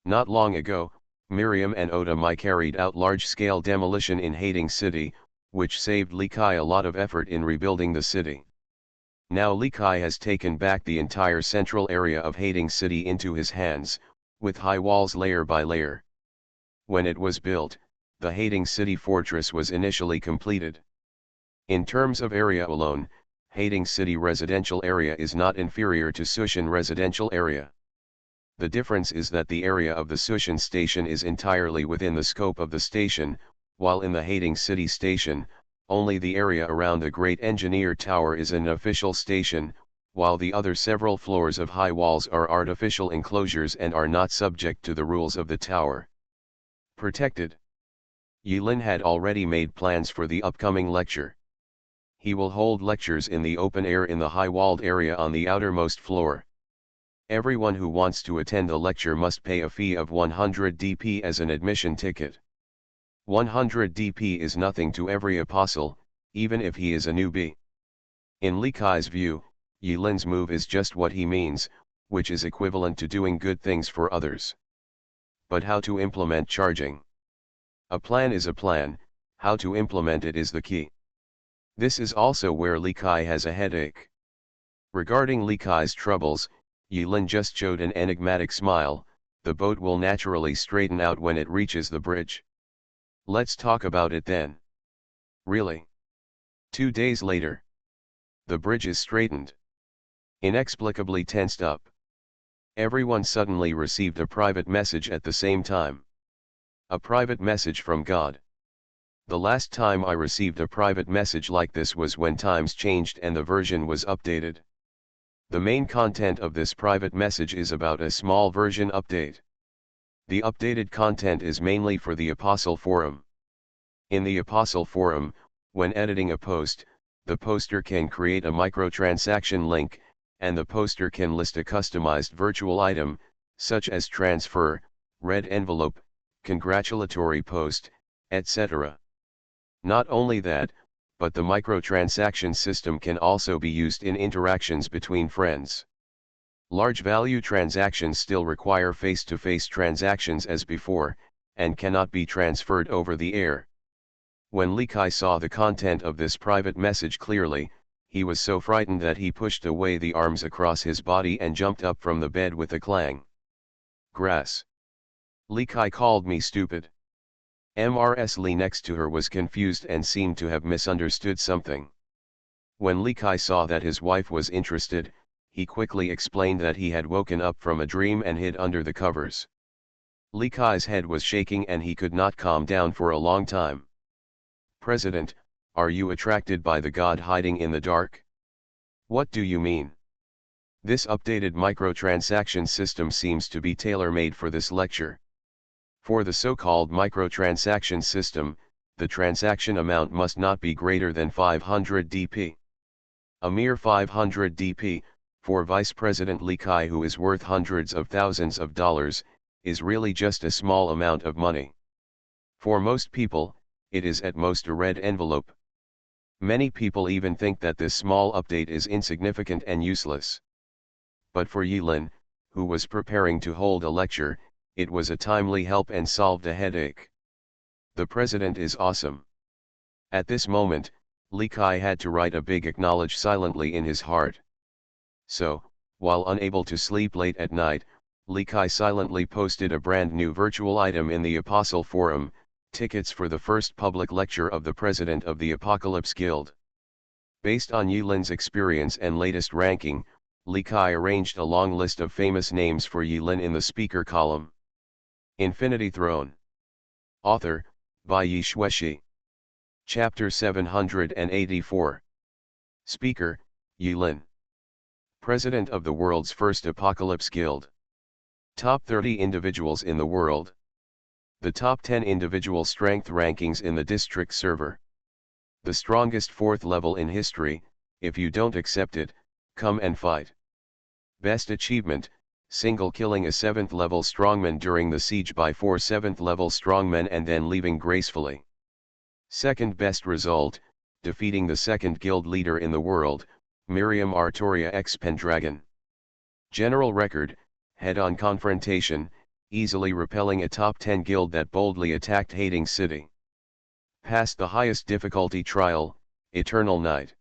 Not long ago, Miriam and Oda Mai carried out large-scale demolition in Hating City, which saved Li Kai a lot of effort in rebuilding the city. Now Li Kai has taken back the entire central area of Hating City into his hands, with high walls layer by layer. When it was built, the Hating City fortress was initially completed. In terms of area alone, Hating City residential area is not inferior to Sushin residential area. The difference is that the area of the Sushin station is entirely within the scope of the station, while in the Hating City station, only the area around the Great Engineer Tower is an official station, while the other several floors of high walls are artificial enclosures and are not subject to the rules of the tower. Protected. Yilin had already made plans for the upcoming lecture. He will hold lectures in the open air in the high-walled area on the outermost floor. Everyone who wants to attend the lecture must pay a fee of 100 DP as an admission ticket. 100 DP is nothing to every apostle, even if he is a newbie. In Li Kai's view, Yilin's move is just what he means, which is equivalent to doing good things for others. But how to implement charging? A plan is a plan, how to implement it is the key. This is also where Li Kai has a headache. Regarding Li Kai's troubles, Yilin just showed an enigmatic smile. The boat will naturally straighten out when it reaches the bridge. Let's talk about it then. Really? 2 days later. The bridge is straightened. Inexplicably tensed up. Everyone suddenly received a private message at the same time. A private message from God. The last time I received a private message like this was when times changed and the version was updated. The main content of this private message is about a small version update. The updated content is mainly for the Apostle Forum. In the Apostle Forum, when editing a post, the poster can create a microtransaction link, and the poster can list a customized virtual item, such as transfer, red envelope, congratulatory post, etc. Not only that, but the microtransaction system can also be used in interactions between friends. Large value transactions still require face-to-face transactions as before, and cannot be transferred over the air. When Li Kai saw the content of this private message clearly, he was so frightened that he pushed away the arms across his body and jumped up from the bed with a clang. Grass. Li Kai called me stupid. Mrs. Li next to her was confused and seemed to have misunderstood something. When Li Kai saw that his wife was interested, he quickly explained that he had woken up from a dream and hid under the covers. Li Kai's head was shaking and he could not calm down for a long time. President, are you attracted by the God hiding in the dark? What do you mean? This updated microtransaction system seems to be tailor-made for this lecture. For the so-called microtransaction system, the transaction amount must not be greater than 500 DP. A mere 500 DP, for Vice President Li Kai, who is worth hundreds of thousands of dollars, is really just a small amount of money. For most people, it is at most a red envelope. Many people even think that this small update is insignificant and useless. But for Yilin, who was preparing to hold a lecture, it was a timely help and solved a headache. The president is awesome. At this moment, Li Kai had to write a big acknowledge silently in his heart. So, while unable to sleep late at night, Li Kai silently posted a brand new virtual item in the Apostle Forum, tickets for the first public lecture of the president of the Apocalypse Guild. Based on Yilin's experience and latest ranking, Li Kai arranged a long list of famous names for Yilin in the speaker column. Infinity Throne. Author, by Yi Shueshi. Chapter 784. Speaker, Yilin. President of the world's first Apocalypse Guild. Top 30 individuals in the world. The top 10 individual strength rankings in the district server. The strongest 4th level in history. If you don't accept it, come and fight. Best achievement, single killing a 7th level strongman during the siege by 4 7th level strongmen and then leaving gracefully. Second best result, defeating the 2nd guild leader in the world, Miriam Artoria x Pendragon. General record, head-on confrontation, easily repelling a top 10 guild that boldly attacked Hating City. Passed the highest difficulty trial, Eternal Night.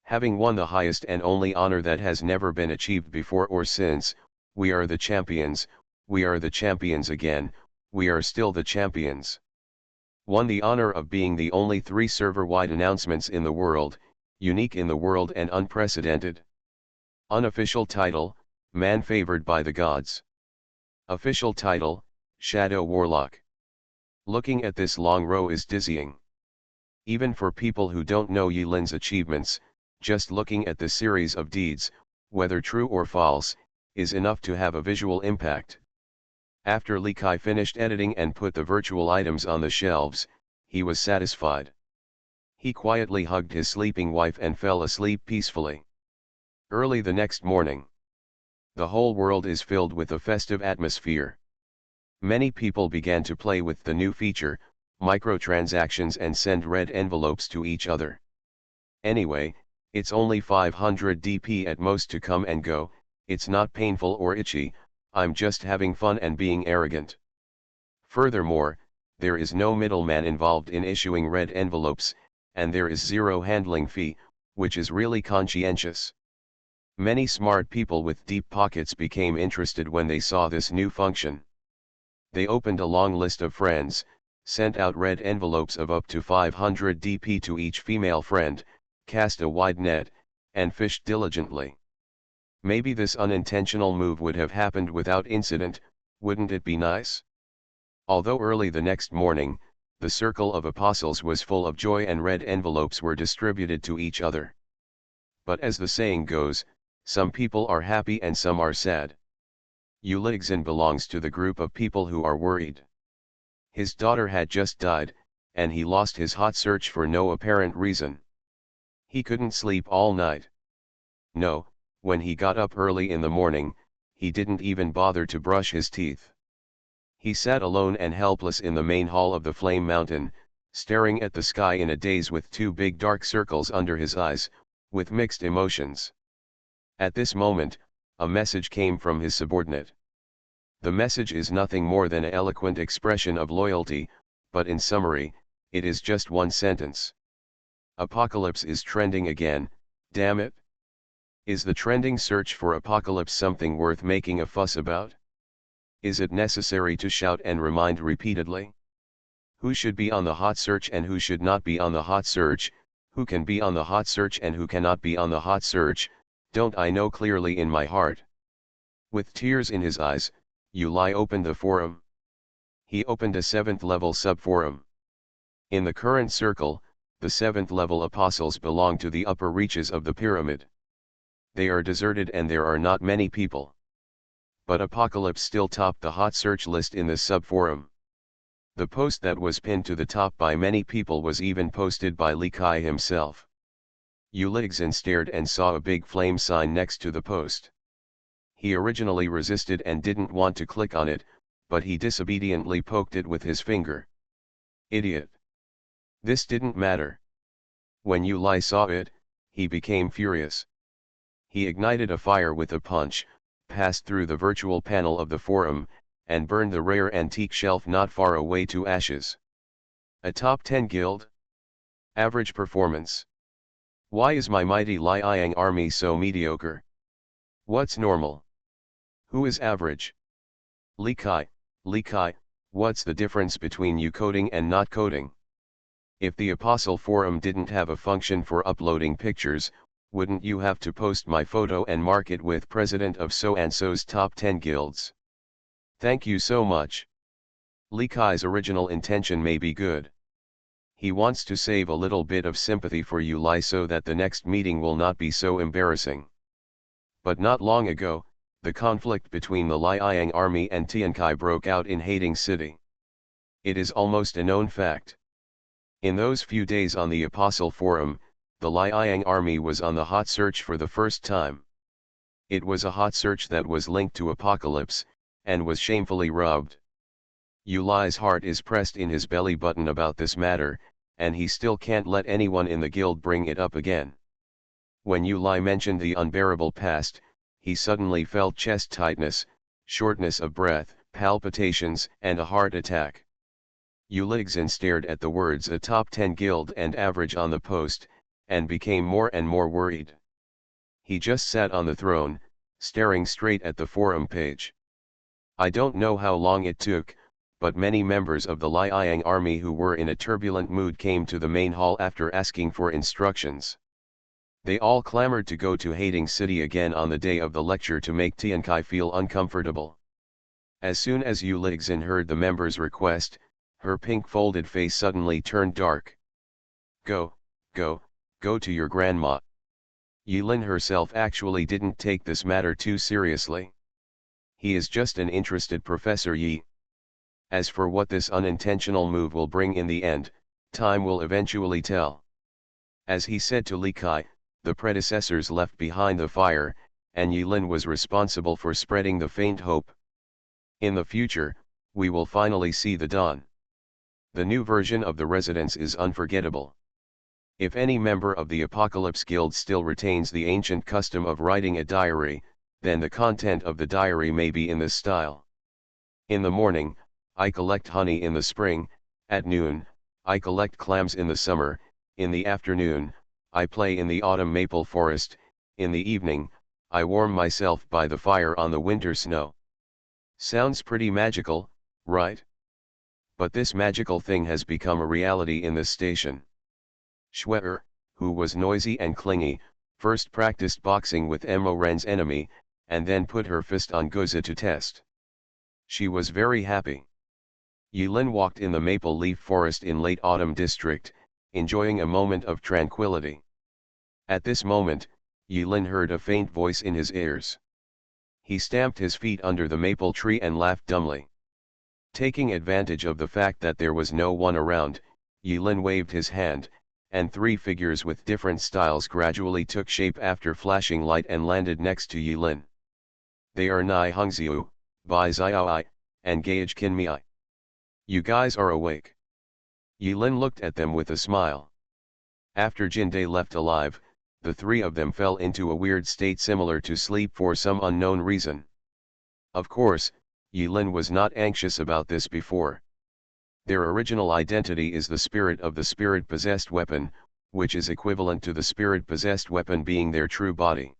Having won the highest and only honor that has never been achieved before or since, we are the champions, we are the champions again, we are still the champions. Won the honor of being the only 3 server-wide announcements in the world, Unique in the world and unprecedented. Unofficial title, Man favored by the gods. Official title, Shadow Warlock. Looking at this long row is dizzying. Even for people who don't know Yilin's achievements, just looking at the series of deeds, whether true or false, is enough to have a visual impact. After Li Kai finished editing and put the virtual items on the shelves, he was satisfied. He quietly hugged his sleeping wife and fell asleep peacefully. Early the next morning, the whole world is filled with a festive atmosphere. Many people began to play with the new feature, microtransactions, and send red envelopes to each other. Anyway, it's only 500 DP at most to come and go, it's not painful or itchy, I'm just having fun and being arrogant. Furthermore, there is no middleman involved in issuing red envelopes, and there is zero handling fee, which is really conscientious. Many smart people with deep pockets became interested when they saw this new function. They opened a long list of friends, sent out red envelopes of up to 500 DP to each female friend, cast a wide net, and fished diligently. Maybe this unintentional move would have happened without incident, wouldn't it be nice? Although early the next morning, the circle of apostles was full of joy and red envelopes were distributed to each other. But as the saying goes, some people are happy and some are sad. Uligzin belongs to the group of people who are worried. His daughter had just died, and he lost his hot search for no apparent reason. He couldn't sleep all night. No, when he got up early in the morning, he didn't even bother to brush his teeth. He sat alone and helpless in the main hall of the Flame Mountain, staring at the sky in a daze with two big dark circles under his eyes, with mixed emotions. At this moment, a message came from his subordinate. The message is nothing more than an eloquent expression of loyalty, but in summary, it is just one sentence. Apocalypse is trending again, damn it. Is the trending search for apocalypse something worth making a fuss about? Is it necessary to shout and remind repeatedly? Who should be on the hot search and who should not be on the hot search, who can be on the hot search and who cannot be on the hot search, don't I know clearly in my heart? With tears in his eyes, Uli opened the forum. He opened a 7th level sub-forum. In the current circle, the 7th level apostles belong to the upper reaches of the pyramid. They are deserted and there are not many people. But Apocalypse still topped the hot search list in the sub-forum. The post that was pinned to the top by many people was even posted by Li Kai himself. Uligzin stared and saw a big flame sign next to the post. He originally resisted and didn't want to click on it, but he disobediently poked it with his finger. Idiot. This didn't matter. When Uli saw it, he became furious. He ignited a fire with a punch, passed through the virtual panel of the forum, and burned the rare antique shelf not far away to ashes. A top 10 guild? Average performance. Why is my mighty Liang army so mediocre? What's normal? Who is average? Li Kai, what's the difference between you coding and not coding? If the Apostle Forum didn't have a function for uploading pictures, wouldn't you have to post my photo and mark it with President of so-and-so's top 10 guilds? Thank you so much. Li Kai's original intention may be good. He wants to save a little bit of sympathy for Uli so that the next meeting will not be so embarrassing. But not long ago, the conflict between the Liang army and Tiankai broke out in Hading City. It is almost a known fact. In those few days on the Apostle Forum, the Liang army was on the hot search for the first time. It was a hot search that was linked to Apocalypse, and was shamefully rubbed. Uli's heart is pressed in his belly button about this matter, and he still can't let anyone in the guild bring it up again. When Uli mentioned the unbearable past, he suddenly felt chest tightness, shortness of breath, palpitations, and a heart attack. Uligzin stared at the words a top 10 guild and average on the post, and became more and more worried. He just sat on the throne, staring straight at the forum page. I don't know how long it took, but many members of the Liang army who were in a turbulent mood came to the main hall after asking for instructions. They all clamored to go to Hating City again on the day of the lecture to make Tiankai feel uncomfortable. As soon as Yu Lixin heard the member's request, her pink folded face suddenly turned dark. Go, go, go to your grandma. Yilin herself actually didn't take this matter too seriously. He is just an interested Professor Yi. As for what this unintentional move will bring in the end, time will eventually tell. As he said to Li Kai, the predecessors left behind the fire, and Yilin was responsible for spreading the faint hope. In the future, we will finally see the dawn. The new version of the residence is unforgettable. If any member of the Apocalypse Guild still retains the ancient custom of writing a diary, then the content of the diary may be in this style. In the morning, I collect honey in the spring, at noon, I collect clams in the summer, in the afternoon, I play in the autumn maple forest, in the evening, I warm myself by the fire on the winter snow. Sounds pretty magical, right? But this magical thing has become a reality in this station. Schwerer, who was noisy and clingy, first practiced boxing with Emma Ren's enemy, and then put her fist on Guza to test. She was very happy. Yilin walked in the maple leaf forest in late autumn district, enjoying a moment of tranquility. At this moment, Yilin heard a faint voice in his ears. He stamped his feet under the maple tree and laughed dumbly. Taking advantage of the fact that there was no one around, Yilin waved his hand, and three figures with different styles gradually took shape after flashing light and landed next to Yilin. They are Nai Hongxiu, Bai Xiaoi, and Gage Kinmei. You guys are awake. Yilin looked at them with a smile. After Jinde left alive, the three of them fell into a weird state similar to sleep for some unknown reason. Of course, Yilin was not anxious about this before. Their original identity is the spirit of the spirit-possessed weapon, which is equivalent to the spirit-possessed weapon being their true body.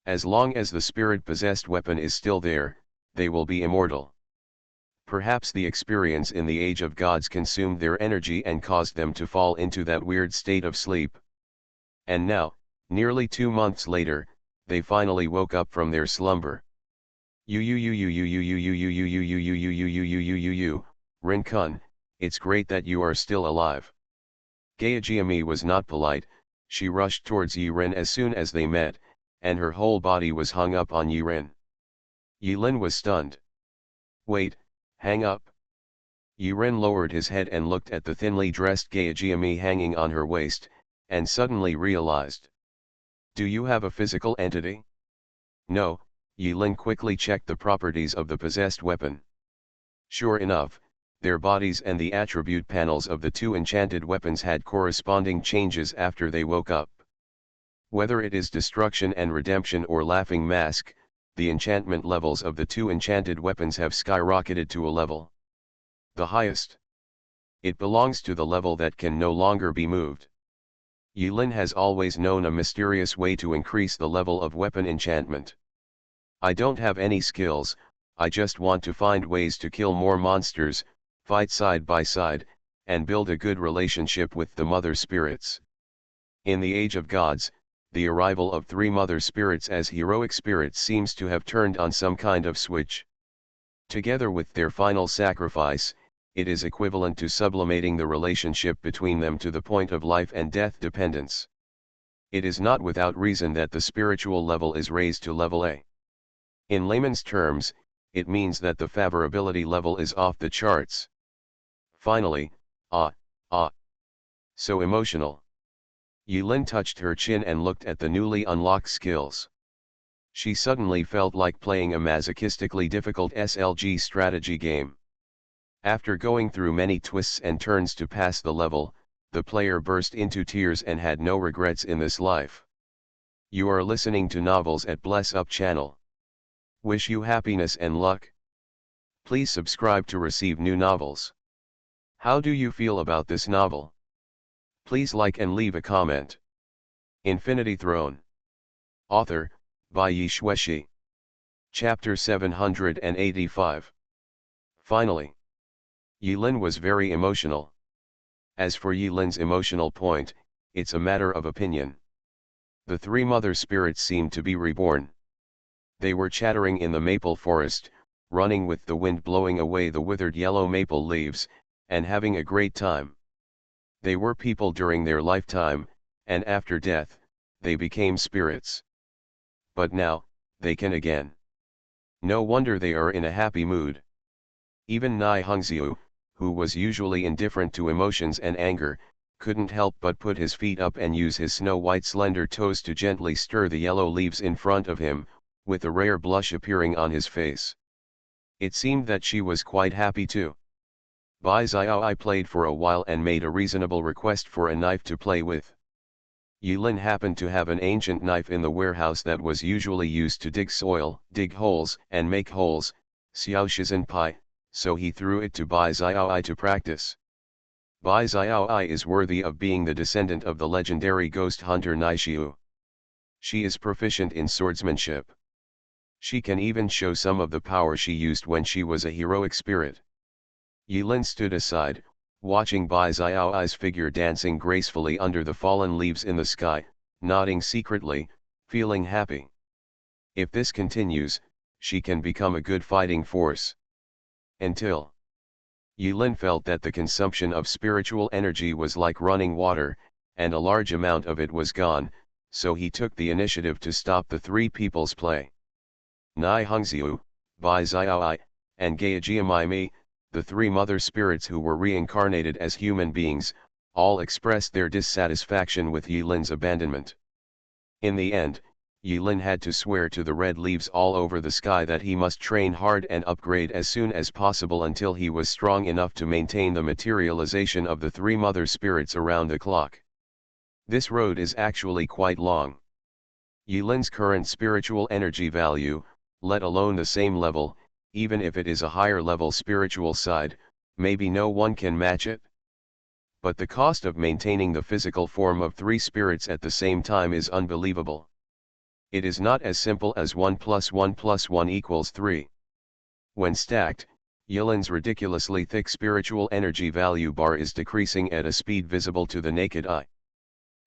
As long as the spirit-possessed weapon is still there, they will be immortal. Perhaps the experience in the Age of Gods consumed their energy and caused them to fall into that weird state of sleep. And now, nearly 2 months later, they finally woke up from their slumber. Rincon, it's great that you are still alive. Gayajimi was not polite, she rushed towards Yiren as soon as they met, and her whole body was hung up on Yiren. Yilin was stunned. Wait, hang up. Yiren lowered his head and looked at the thinly dressed Gayajimi hanging on her waist, and suddenly realized. Do you have a physical entity? No, Yilin quickly checked the properties of the possessed weapon. Sure enough, their bodies and the attribute panels of the two enchanted weapons had corresponding changes after they woke up. Whether it is Destruction and Redemption or Laughing Mask, the enchantment levels of the two enchanted weapons have skyrocketed to a level. The highest. It belongs to the level that can no longer be moved. Yilin has always known a mysterious way to increase the level of weapon enchantment. I don't have any skills, I just want to find ways to kill more monsters, fight side by side, and build a good relationship with the mother spirits. In the Age of Gods, the arrival of 3 mother spirits as heroic spirits seems to have turned on some kind of switch. Together with their final sacrifice, it is equivalent to sublimating the relationship between them to the point of life and death dependence. It is not without reason that the spiritual level is raised to level A. In layman's terms, it means that the favorability level is off the charts. Finally, so emotional. Yilin touched her chin and looked at the newly unlocked skills. She suddenly felt like playing a masochistically difficult SLG strategy game. After going through many twists and turns to pass the level, the player burst into tears and had no regrets in this life. You are listening to Novels at Bless Up channel. Wish you happiness and luck. Please subscribe to receive new novels. How do you feel about this novel? Please like and leave a comment. Infinity Throne. Author, Bai Xueshi. Chapter 785. Finally. Yilin was very emotional. As for Yilin's emotional point, it's a matter of opinion. The three mother spirits seemed to be reborn. They were chattering in the maple forest, running with the wind blowing away the withered yellow maple leaves, and having a great time. They were people during their lifetime, and after death, they became spirits. But now, they can again. No wonder they are in a happy mood. Even Nai Hungziu, who was usually indifferent to emotions and anger, couldn't help but put his feet up and use his snow-white slender toes to gently stir the yellow leaves in front of him, with a rare blush appearing on his face. It seemed that she was quite happy too. Bai Xiaoi played for a while and made a reasonable request for a knife to play with. Yulin happened to have an ancient knife in the warehouse that was usually used to dig soil, dig holes, and make holes, Xiao Shizhen Pai, so he threw it to Bai Xiaoi to practice. Bai Xiaoi is worthy of being the descendant of the legendary ghost hunter Naishiu. She is proficient in swordsmanship. She can even show some of the power she used when she was a heroic spirit. Yilin stood aside, watching Bai Xiaoi's figure dancing gracefully under the fallen leaves in the sky, nodding secretly, feeling happy. If this continues, she can become a good fighting force. Until Yulin felt that the consumption of spiritual energy was like running water, and a large amount of it was gone, so he took the initiative to stop the three people's play. Nai Hungziu, Bai Xiaoi, and Gaijiamaimi, the three mother spirits who were reincarnated as human beings, all expressed their dissatisfaction with Yilin's abandonment. In the end, Yilin had to swear to the red leaves all over the sky that he must train hard and upgrade as soon as possible until he was strong enough to maintain the materialization of the three mother spirits around the clock. This road is actually quite long. Yilin's current spiritual energy value, let alone the same level, even if it is a higher level spiritual side, maybe no one can match it. But the cost of maintaining the physical form of three spirits at the same time is unbelievable. It is not as simple as 1 + 1 + 1 = 3. When stacked, Yilin's ridiculously thick spiritual energy value bar is decreasing at a speed visible to the naked eye.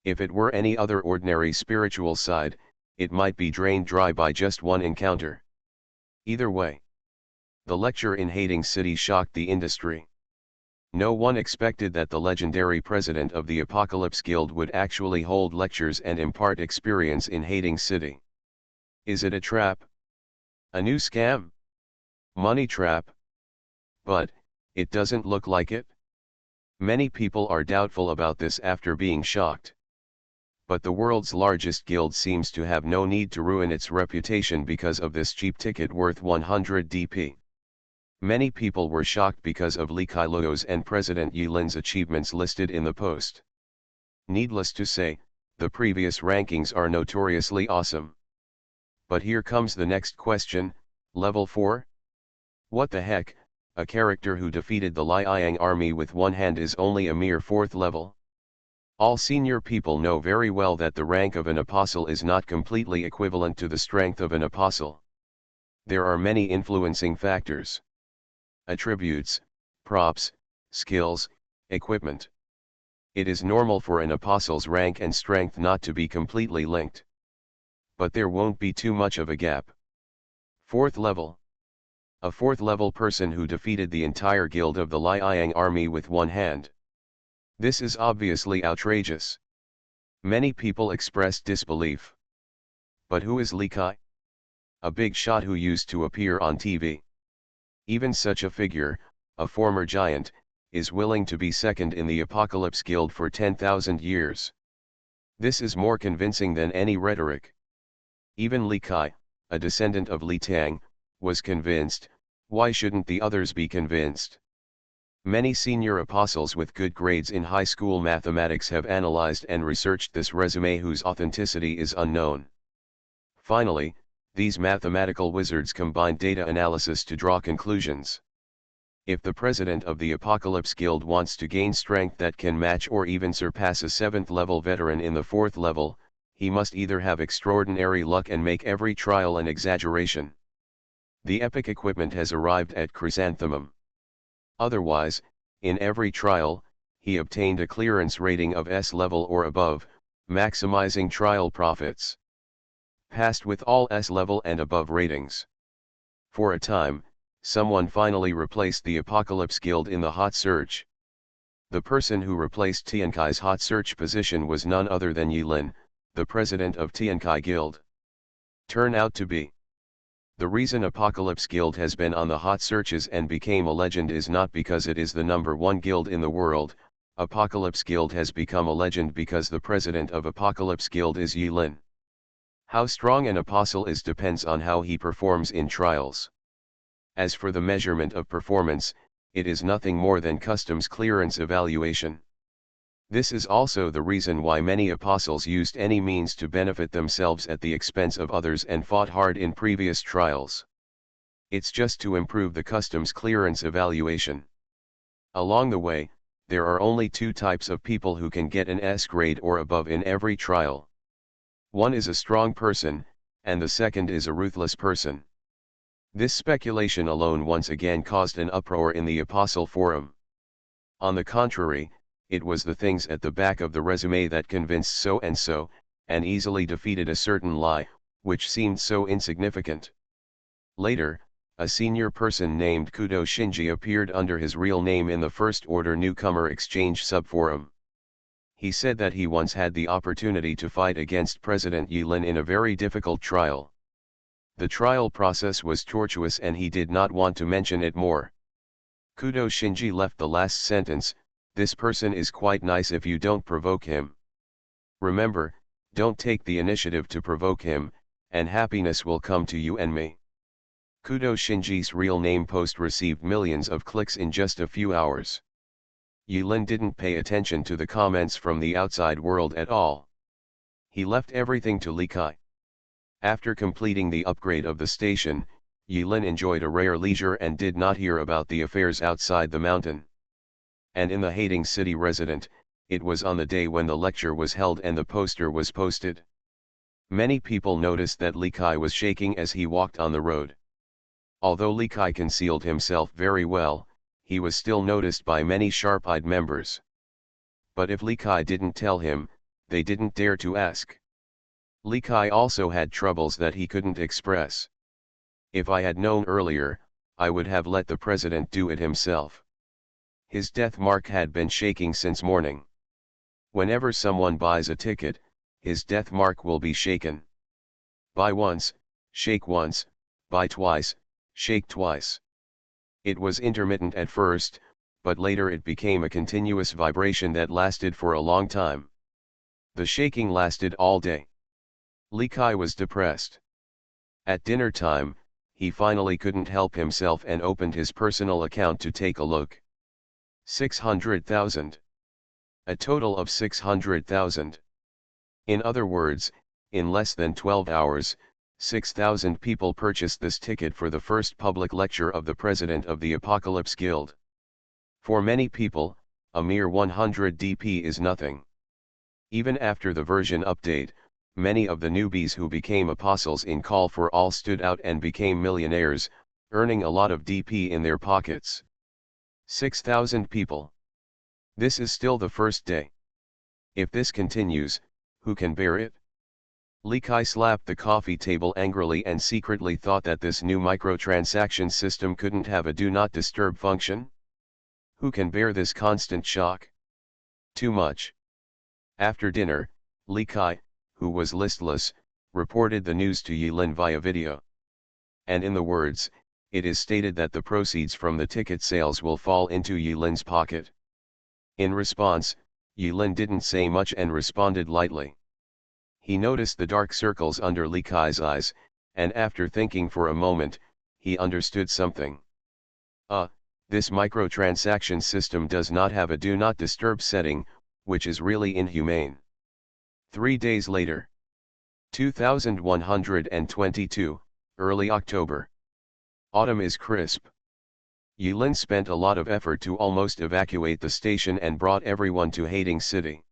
If it were any other ordinary spiritual side, it might be drained dry by just one encounter. Either way, the lecture in Hating City shocked the industry. No one expected that the legendary president of the Apocalypse Guild would actually hold lectures and impart experience in Hating City. Is it a trap? A new scam? Money trap? But, it doesn't look like it. Many people are doubtful about this after being shocked. But the world's largest guild seems to have no need to ruin its reputation because of this cheap ticket worth 100 DP. Many people were shocked because of Li Kailuo's and President Yilin's achievements listed in the post. Needless to say, the previous rankings are notoriously awesome. But here comes the next question, level 4? What the heck, a character who defeated the Liang army with one hand is only a mere 4th level? All senior people know very well that the rank of an apostle is not completely equivalent to the strength of an apostle. There are many influencing factors. Attributes, props, skills, equipment. It is normal for an apostle's rank and strength not to be completely linked. But there won't be too much of a gap. 4th level. A 4th level person who defeated the entire guild of the Liang army with one hand. This is obviously outrageous. Many people expressed disbelief. But who is Li Kai? A big shot who used to appear on TV. Even such a figure, a former giant, is willing to be second in the Apocalypse Guild for 10,000 years. This is more convincing than any rhetoric. Even Li Kai, a descendant of Li Tang, was convinced. Why shouldn't the others be convinced? Many senior apostles with good grades in high school mathematics have analyzed and researched this resume whose authenticity is unknown. Finally, these mathematical wizards combine data analysis to draw conclusions. If the president of the Apocalypse Guild wants to gain strength that can match or even surpass a 7th level veteran in the 4th level, he must either have extraordinary luck and make every trial an exaggeration. The epic equipment has arrived at Chrysanthemum. Otherwise, in every trial, he obtained a clearance rating of S level or above, Maximizing trial profits. Passed with all S-level and above ratings. For a time, someone finally replaced the Apocalypse Guild in the hot search. The person who replaced Tiankai's hot search position was none other than Yilin, the president of Tiankai Guild. Turn out to be. The reason Apocalypse Guild has been on the hot searches and became a legend is not because it is the #1 guild in the world. Apocalypse Guild has become a legend because the president of Apocalypse Guild is Yilin. How strong an apostle is depends on how he performs in trials. As for the measurement of performance, it is nothing more than customs clearance evaluation. This is also the reason why many apostles used any means to benefit themselves at the expense of others and fought hard in previous trials. It's just to improve the customs clearance evaluation. Along the way, there are only two types of people who can get an S grade or above in every trial. One is a strong person, and the second is a ruthless person. This speculation alone once again caused an uproar in the Apostle Forum. On the contrary, it was the things at the back of the resume that convinced so and easily defeated a certain lie, which seemed so insignificant. Later, a senior person named Kudo Shinji appeared under his real name in the First Order Newcomer Exchange subforum. He said that he once had the opportunity to fight against President Yilin in a very difficult trial. The trial process was tortuous and he did not want to mention it more. Kudo Shinji left the last sentence, "This person is quite nice if you don't provoke him. Remember, don't take the initiative to provoke him, and happiness will come to you and me." Kudo Shinji's real name post received millions of clicks in just a few hours. Yilin didn't pay attention to the comments from the outside world at all. He left everything to Li Kai. After completing the upgrade of the station, Yilin enjoyed a rare leisure and did not hear about the affairs outside the mountain. And in the hating city resident, it was on the day when the lecture was held and the poster was posted. Many people noticed that Li Kai was shaking as he walked on the road. Although Li Kai concealed himself very well, he was still noticed by many sharp-eyed members. But if Li Kai didn't tell him, they didn't dare to ask. Li Kai also had troubles that he couldn't express. "If I had known earlier, I would have let the president do it himself." His death mark had been shaking since morning. Whenever someone buys a ticket, his death mark will be shaken. Buy once, shake once, buy twice, shake twice. It was intermittent at first, but later it became a continuous vibration that lasted for a long time. The shaking lasted all day. Li Kai was depressed. At dinner time, he finally couldn't help himself and opened his personal account to take a look. 600,000. A total of 600,000. In other words, in less than 12 hours, 6,000 people purchased this ticket for the first public lecture of the president of the Apocalypse Guild. For many people, a mere 100 DP is nothing. Even after the version update, many of the newbies who became apostles in Call for All stood out and became millionaires, earning a lot of DP in their pockets. 6,000 people. This is still the first day. If this continues, who can bear it? Li Kai slapped the coffee table angrily and secretly thought that this new microtransaction system couldn't have a do not disturb function. Who can bear this constant shock? Too much. After dinner, Li Kai, who was listless, reported the news to Yilin via video. And in the words, it is stated that the proceeds from the ticket sales will fall into Yilin's pocket. In response, Yilin didn't say much and responded lightly. He noticed the dark circles under Li Kai's eyes, and after thinking for a moment, he understood something. This microtransaction system does not have a do not disturb setting, which is really inhumane. 3 days later. 2122, early October. Autumn is crisp. Yilin spent a lot of effort to almost evacuate the station and brought everyone to hating city.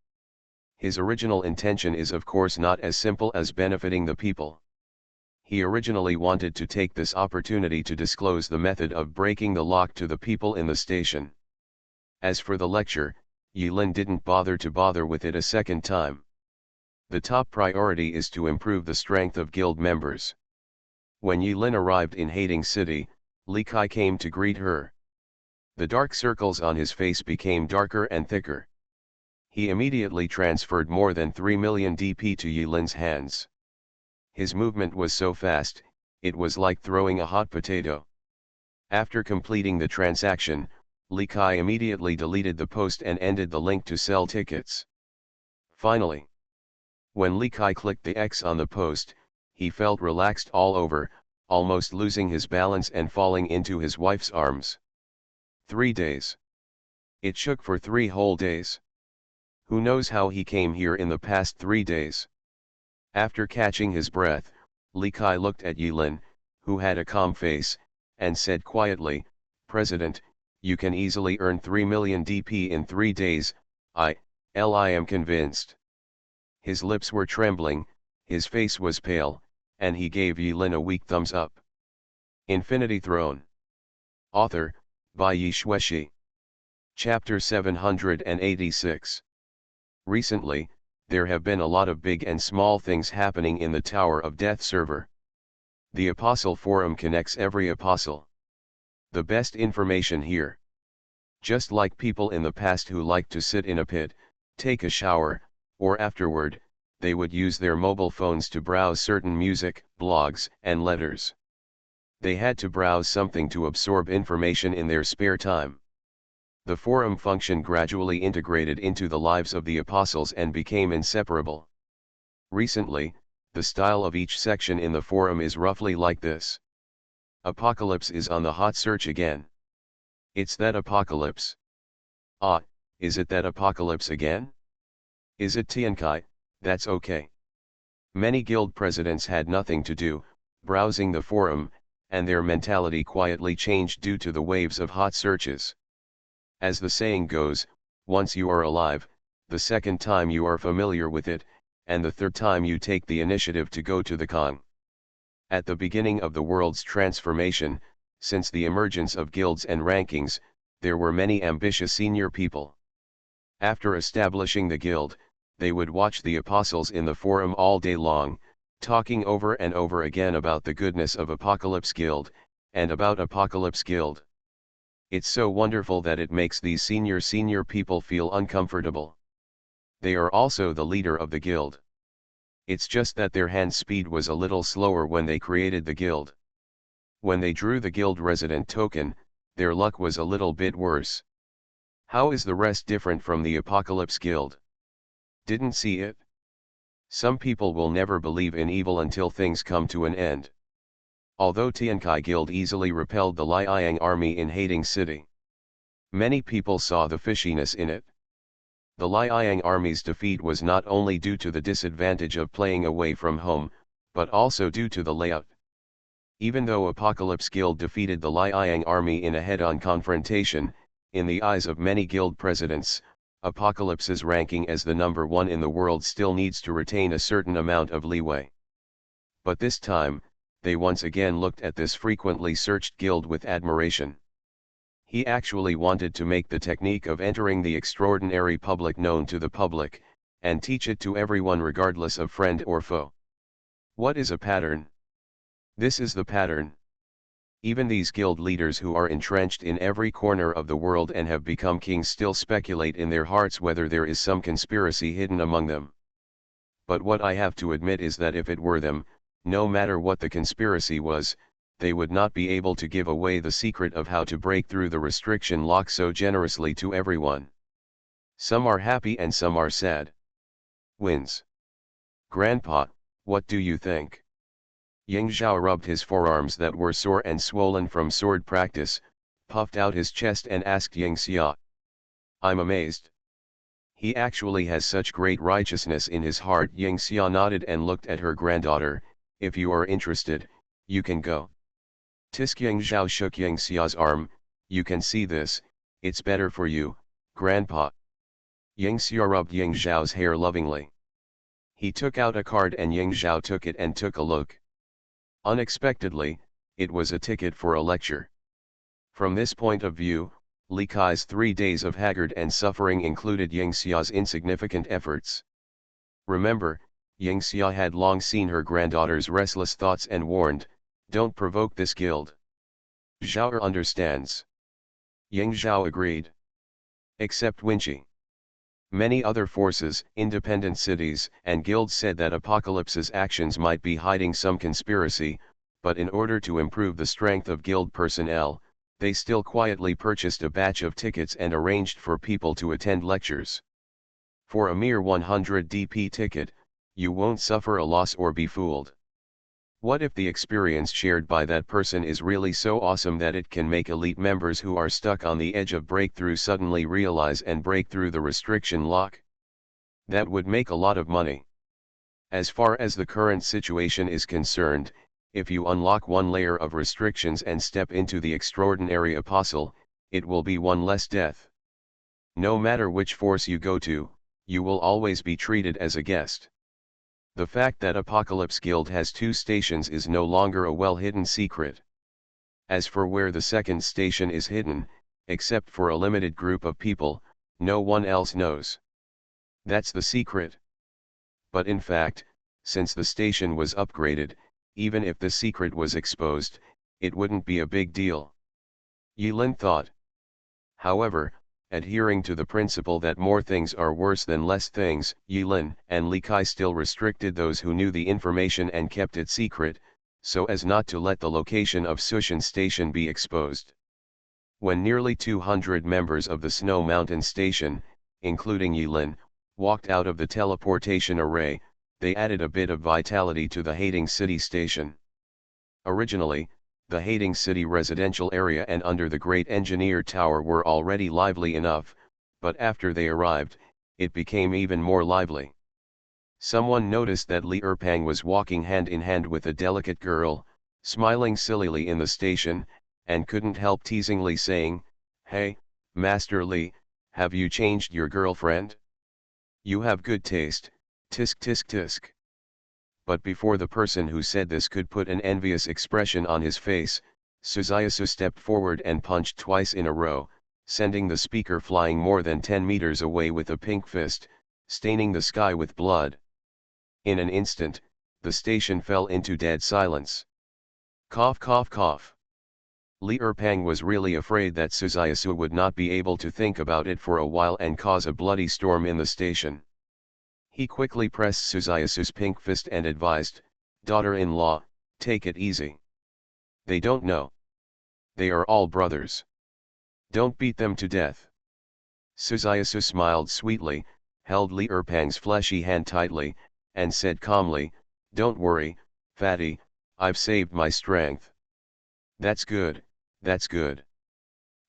His original intention is of course not as simple as benefiting the people. He originally wanted to take this opportunity to disclose the method of breaking the lock to the people in the station. As for the lecture, Yilin didn't bother with it a second time. The top priority is to improve the strength of guild members. When Yi Lin arrived in Hading City, Li Kai came to greet her. The dark circles on his face became darker and thicker. He immediately transferred more than 3 million DP to Yi Lin's hands. His movement was so fast, it was like throwing a hot potato. After completing the transaction, Li Kai immediately deleted the post and ended the link to sell tickets. Finally, when Li Kai clicked the X on the post, he felt relaxed all over, almost losing his balance and falling into his wife's arms. 3 days. It shook for 3 whole days. Who knows how he came here in the past 3 days? After catching his breath, Li Kai looked at Yi Lin, who had a calm face, and said quietly, "President, you can easily earn 3 million DP in 3 days, I am convinced." His lips were trembling, his face was pale, and he gave Yi Lin a weak thumbs up. Infinity Throne. Author, by Yi Xueshi. Chapter 786. Recently, there have been a lot of big and small things happening in the Tower of Death server. The Apostle Forum connects every apostle. The best information here. Just like people in the past who liked to sit in a pit, take a shower, or afterward, they would use their mobile phones to browse certain music, blogs, and letters. They had to browse something to absorb information in their spare time. The forum function gradually integrated into the lives of the apostles and became inseparable. Recently, the style of each section in the forum is roughly like this. Apocalypse is on the hot search again. It's that apocalypse. Ah, is it that apocalypse again? Is it Tiankai? That's okay. Many guild presidents had nothing to do, browsing the forum, and their mentality quietly changed due to the waves of hot searches. As the saying goes, once you are alive, the second time you are familiar with it, and the third time you take the initiative to go to the con. At the beginning of the world's transformation, since the emergence of guilds and rankings, there were many ambitious senior people. After establishing the guild, they would watch the apostles in the forum all day long, talking over and over again about the goodness of Apocalypse Guild, and about Apocalypse Guild. It's so wonderful that it makes these senior people feel uncomfortable. They are also the leader of the guild. It's just that their hand speed was a little slower when they created the guild. When they drew the guild resident token, their luck was a little bit worse. How is the rest different from the Apocalypse Guild? Didn't see it? Some people will never believe in evil until things come to an end. Although Tiankai Guild easily repelled the Liang army in Hading City, many people saw the fishiness in it. The Liang army's defeat was not only due to the disadvantage of playing away from home, but also due to the layout. Even though Apocalypse Guild defeated the Liang army in a head-on confrontation, in the eyes of many guild presidents, Apocalypse's ranking as the number 1 in the world still needs to retain a certain amount of leeway. But this time, they once again looked at this frequently searched guild with admiration. He actually wanted to make the technique of entering the extraordinary public known to the public, and teach it to everyone regardless of friend or foe. What is a pattern? This is the pattern. Even these guild leaders who are entrenched in every corner of the world and have become kings still speculate in their hearts whether there is some conspiracy hidden among them. But what I have to admit is that if it were them, no matter what the conspiracy was, they would not be able to give away the secret of how to break through the restriction lock so generously to everyone. Some are happy and some are sad. Wins. Grandpa, what do you think? Yang Zhao rubbed his forearms that were sore and swollen from sword practice, puffed out his chest and asked Yang Xia. I'm amazed. He actually has such great righteousness in his heart. Yang Xia nodded and looked at her granddaughter. If you are interested, you can go. Tisk Yang Zhao shook Yang Xia's arm. You can see this, it's better for you, Grandpa. Yang Xia rubbed Yang Zhao's hair lovingly. He took out a card and Yang Zhao took it and took a look. Unexpectedly, it was a ticket for a lecture. From this point of view, Li Kai's 3 days of haggard and suffering included Yang Xia's insignificant efforts. Remember, Yingxia had long seen her granddaughter's restless thoughts and warned, "Don't provoke this guild." Zhao understands. Ying Zhao agreed. Except Winchi. Many other forces, independent cities, and guilds said that Apocalypse's actions might be hiding some conspiracy, but in order to improve the strength of guild personnel, they still quietly purchased a batch of tickets and arranged for people to attend lectures. For a mere 100 DP ticket, you won't suffer a loss or be fooled. What if the experience shared by that person is really so awesome that it can make elite members who are stuck on the edge of breakthrough suddenly realize and break through the restriction lock? That would make a lot of money. As far as the current situation is concerned, if you unlock one layer of restrictions and step into the extraordinary apostle, it will be one less death. No matter which force you go to, you will always be treated as a guest. The fact that Apocalypse Guild has 2 stations is no longer a well-hidden secret. As for where the second station is hidden, except for a limited group of people, no one else knows. That's the secret. But in fact, since the station was upgraded, even if the secret was exposed, it wouldn't be a big deal. Yilin thought. However, adhering to the principle that more things are worse than less things, Yilin and Li Kai still restricted those who knew the information and kept it secret, so as not to let the location of Sushan Station be exposed. When nearly 200 members of the Snow Mountain Station, including Yilin, walked out of the teleportation array, they added a bit of vitality to the Hating City Station. Originally, the Hating City residential area and under the Great Engineer Tower were already lively enough, but after they arrived, it became even more lively. Someone noticed that Li Erpang was walking hand in hand with a delicate girl, smiling sillily in the station, and couldn't help teasingly saying, "Hey, Master Li, have you changed your girlfriend? You have good taste, tisk tisk tisk." But before the person who said this could put an envious expression on his face, Suzayasu stepped forward and punched twice in a row, sending the speaker flying more than 10 meters away with a pink fist, staining the sky with blood. In an instant, the station fell into dead silence. Cough cough cough. Li Erpang was really afraid that Suzayasu would not be able to think about it for a while and cause a bloody storm in the station. He quickly pressed Suzayasu's pink fist and advised, "Daughter-in-law, take it easy. They don't know. They are all brothers. Don't beat them to death." Suzayasu smiled sweetly, held Li Erpang's fleshy hand tightly, and said calmly, "Don't worry, fatty, I've saved my strength." "That's good, that's good."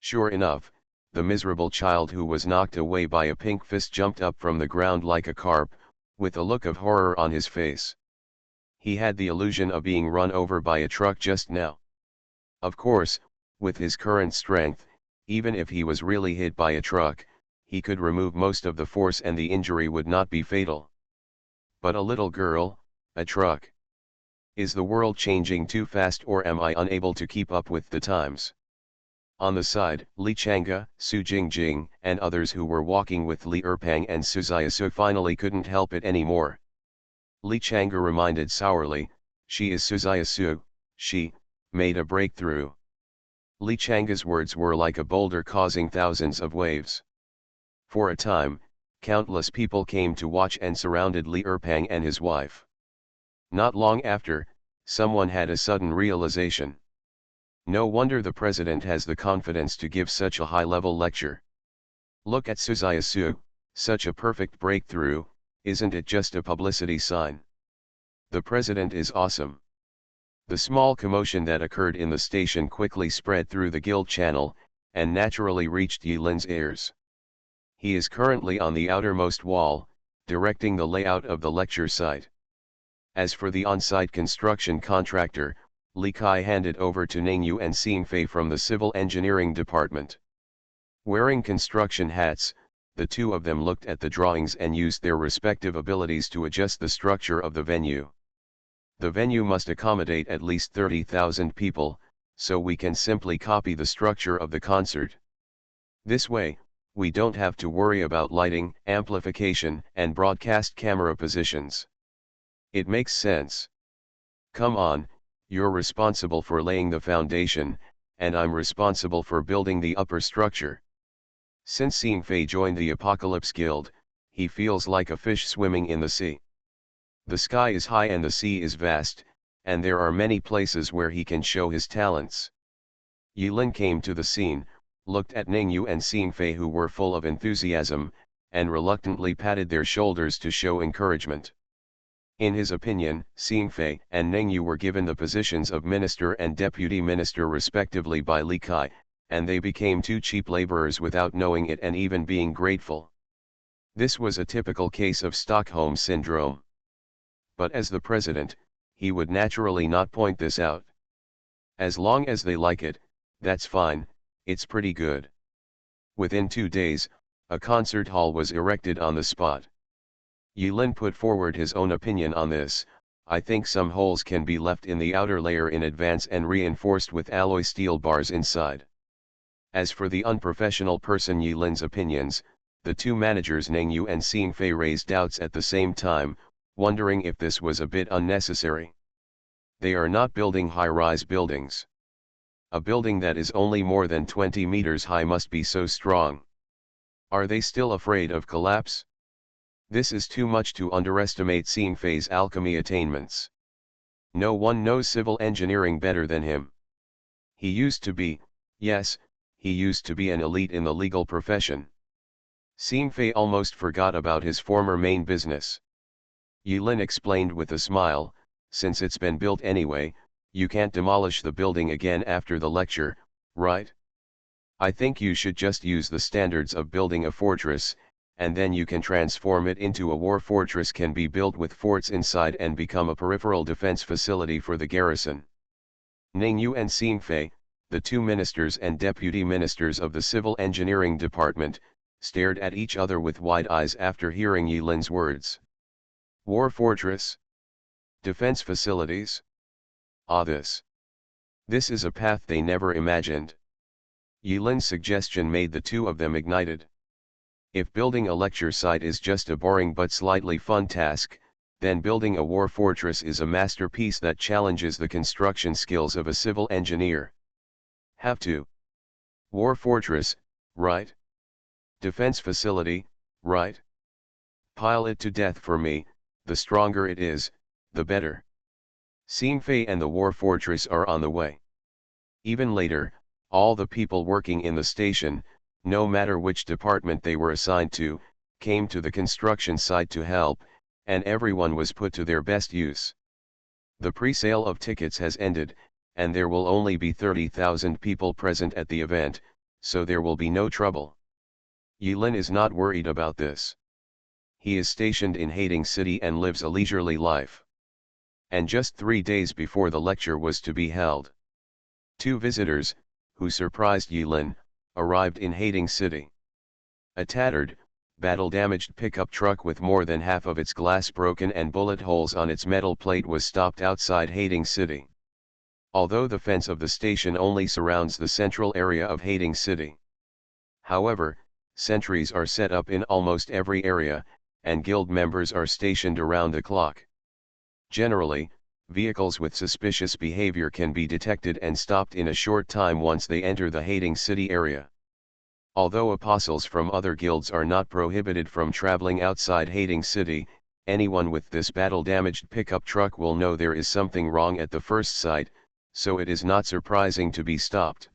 Sure enough, the miserable child who was knocked away by a pink fist jumped up from the ground like a carp, with a look of horror on his face. He had the illusion of being run over by a truck just now. Of course, with his current strength, even if he was really hit by a truck, he could remove most of the force and the injury would not be fatal. But a little girl, a truck. Is the world changing too fast or am I unable to keep up with the times? On the side, Li Chang'e, Su Jingjing, and others who were walking with Li Erpang and Suzayasu finally couldn't help it anymore. Li Chang'e reminded sourly, "She is Suzayasu, she made a breakthrough." Li Chang'e's words were like a boulder causing thousands of waves. For a time, countless people came to watch and surrounded Li Erpang and his wife. Not long after, someone had a sudden realization. No wonder the president has the confidence to give such a high-level lecture. Look at Suzayasu, such a perfect breakthrough, isn't it just a publicity sign? The president is awesome. The small commotion that occurred in the station quickly spread through the guild channel, and naturally reached Yilin's ears. He is currently on the outermost wall, directing the layout of the lecture site. As for the on-site construction contractor, Li Kai handed over to Ningyu and Xingfei from the civil engineering department. Wearing construction hats, the two of them looked at the drawings and used their respective abilities to adjust the structure of the venue. The venue must accommodate at least 30,000 people, so we can simply copy the structure of the concert. This way, we don't have to worry about lighting, amplification, and broadcast camera positions. It makes sense. Come on, you're responsible for laying the foundation, and I'm responsible for building the upper structure. Since Seeing Fei joined the Apocalypse Guild, he feels like a fish swimming in the sea. The sky is high and the sea is vast, and there are many places where he can show his talents. Yilin came to the scene, looked at Ningyu and Seeing Fei, who were full of enthusiasm, and reluctantly patted their shoulders to show encouragement. In his opinion, Seeing Fei and Ningyu were given the positions of minister and deputy minister respectively by Li Kai, and they became two cheap laborers without knowing it and even being grateful. This was a typical case of Stockholm Syndrome. But as the president, he would naturally not point this out. As long as they like it, that's fine, it's pretty good. Within 2 days, a concert hall was erected on the spot. Yilin put forward his own opinion on this. I think some holes can be left in the outer layer in advance and reinforced with alloy steel bars inside. As for the unprofessional person Yilin's opinions, the two managers Ningyu and Seeing Fei raised doubts at the same time, wondering if this was a bit unnecessary. They are not building high-rise buildings. A building that is only more than 20 meters high must be so strong. Are they still afraid of collapse? This is too much to underestimate Seeing Fei's alchemy attainments. No one knows civil engineering better than him. He used to be, yes, he used to be an elite in the legal profession. Seeing Fei almost forgot about his former main business. Yilin explained with a smile, since it's been built anyway, you can't demolish the building again after the lecture, right? I think you should just use the standards of building a fortress, and then you can transform it into a war fortress, can be built with forts inside and become a peripheral defense facility for the garrison. Ningyu and Seeing Fei, the two ministers and deputy ministers of the civil engineering department, stared at each other with wide eyes after hearing Yilin's words. War fortress? Defense facilities? Ah, this is a path they never imagined. Yilin's suggestion made the two of them ignited. If building a lecture site is just a boring but slightly fun task, then building a war fortress is a masterpiece that challenges the construction skills of a civil engineer. Have to. War fortress, right? Defense facility, right? Pile it to death for me, the stronger it is, the better. Seeing Fei and the war fortress are on the way. Even later, all the people working in the station, no matter which department they were assigned to, came to the construction site to help, and everyone was put to their best use. The pre-sale of tickets has ended, and there will only be 30,000 people present at the event, so there will be no trouble. Yilin is not worried about this. He is stationed in Hading City and lives a leisurely life. And just 3 days before the lecture was to be held, two visitors, who surprised Yilin, arrived in Hading City. A tattered, battle-damaged pickup truck with more than half of its glass broken and bullet holes on its metal plate was stopped outside Hading City. Although the fence of the station only surrounds the central area of Hading City. However, sentries are set up in almost every area, and guild members are stationed around the clock. Generally, vehicles with suspicious behavior can be detected and stopped in a short time once they enter the Hading City area. Although apostles from other guilds are not prohibited from traveling outside Hading City, anyone with this battle-damaged pickup truck will know there is something wrong at the first sight, so it is not surprising to be stopped.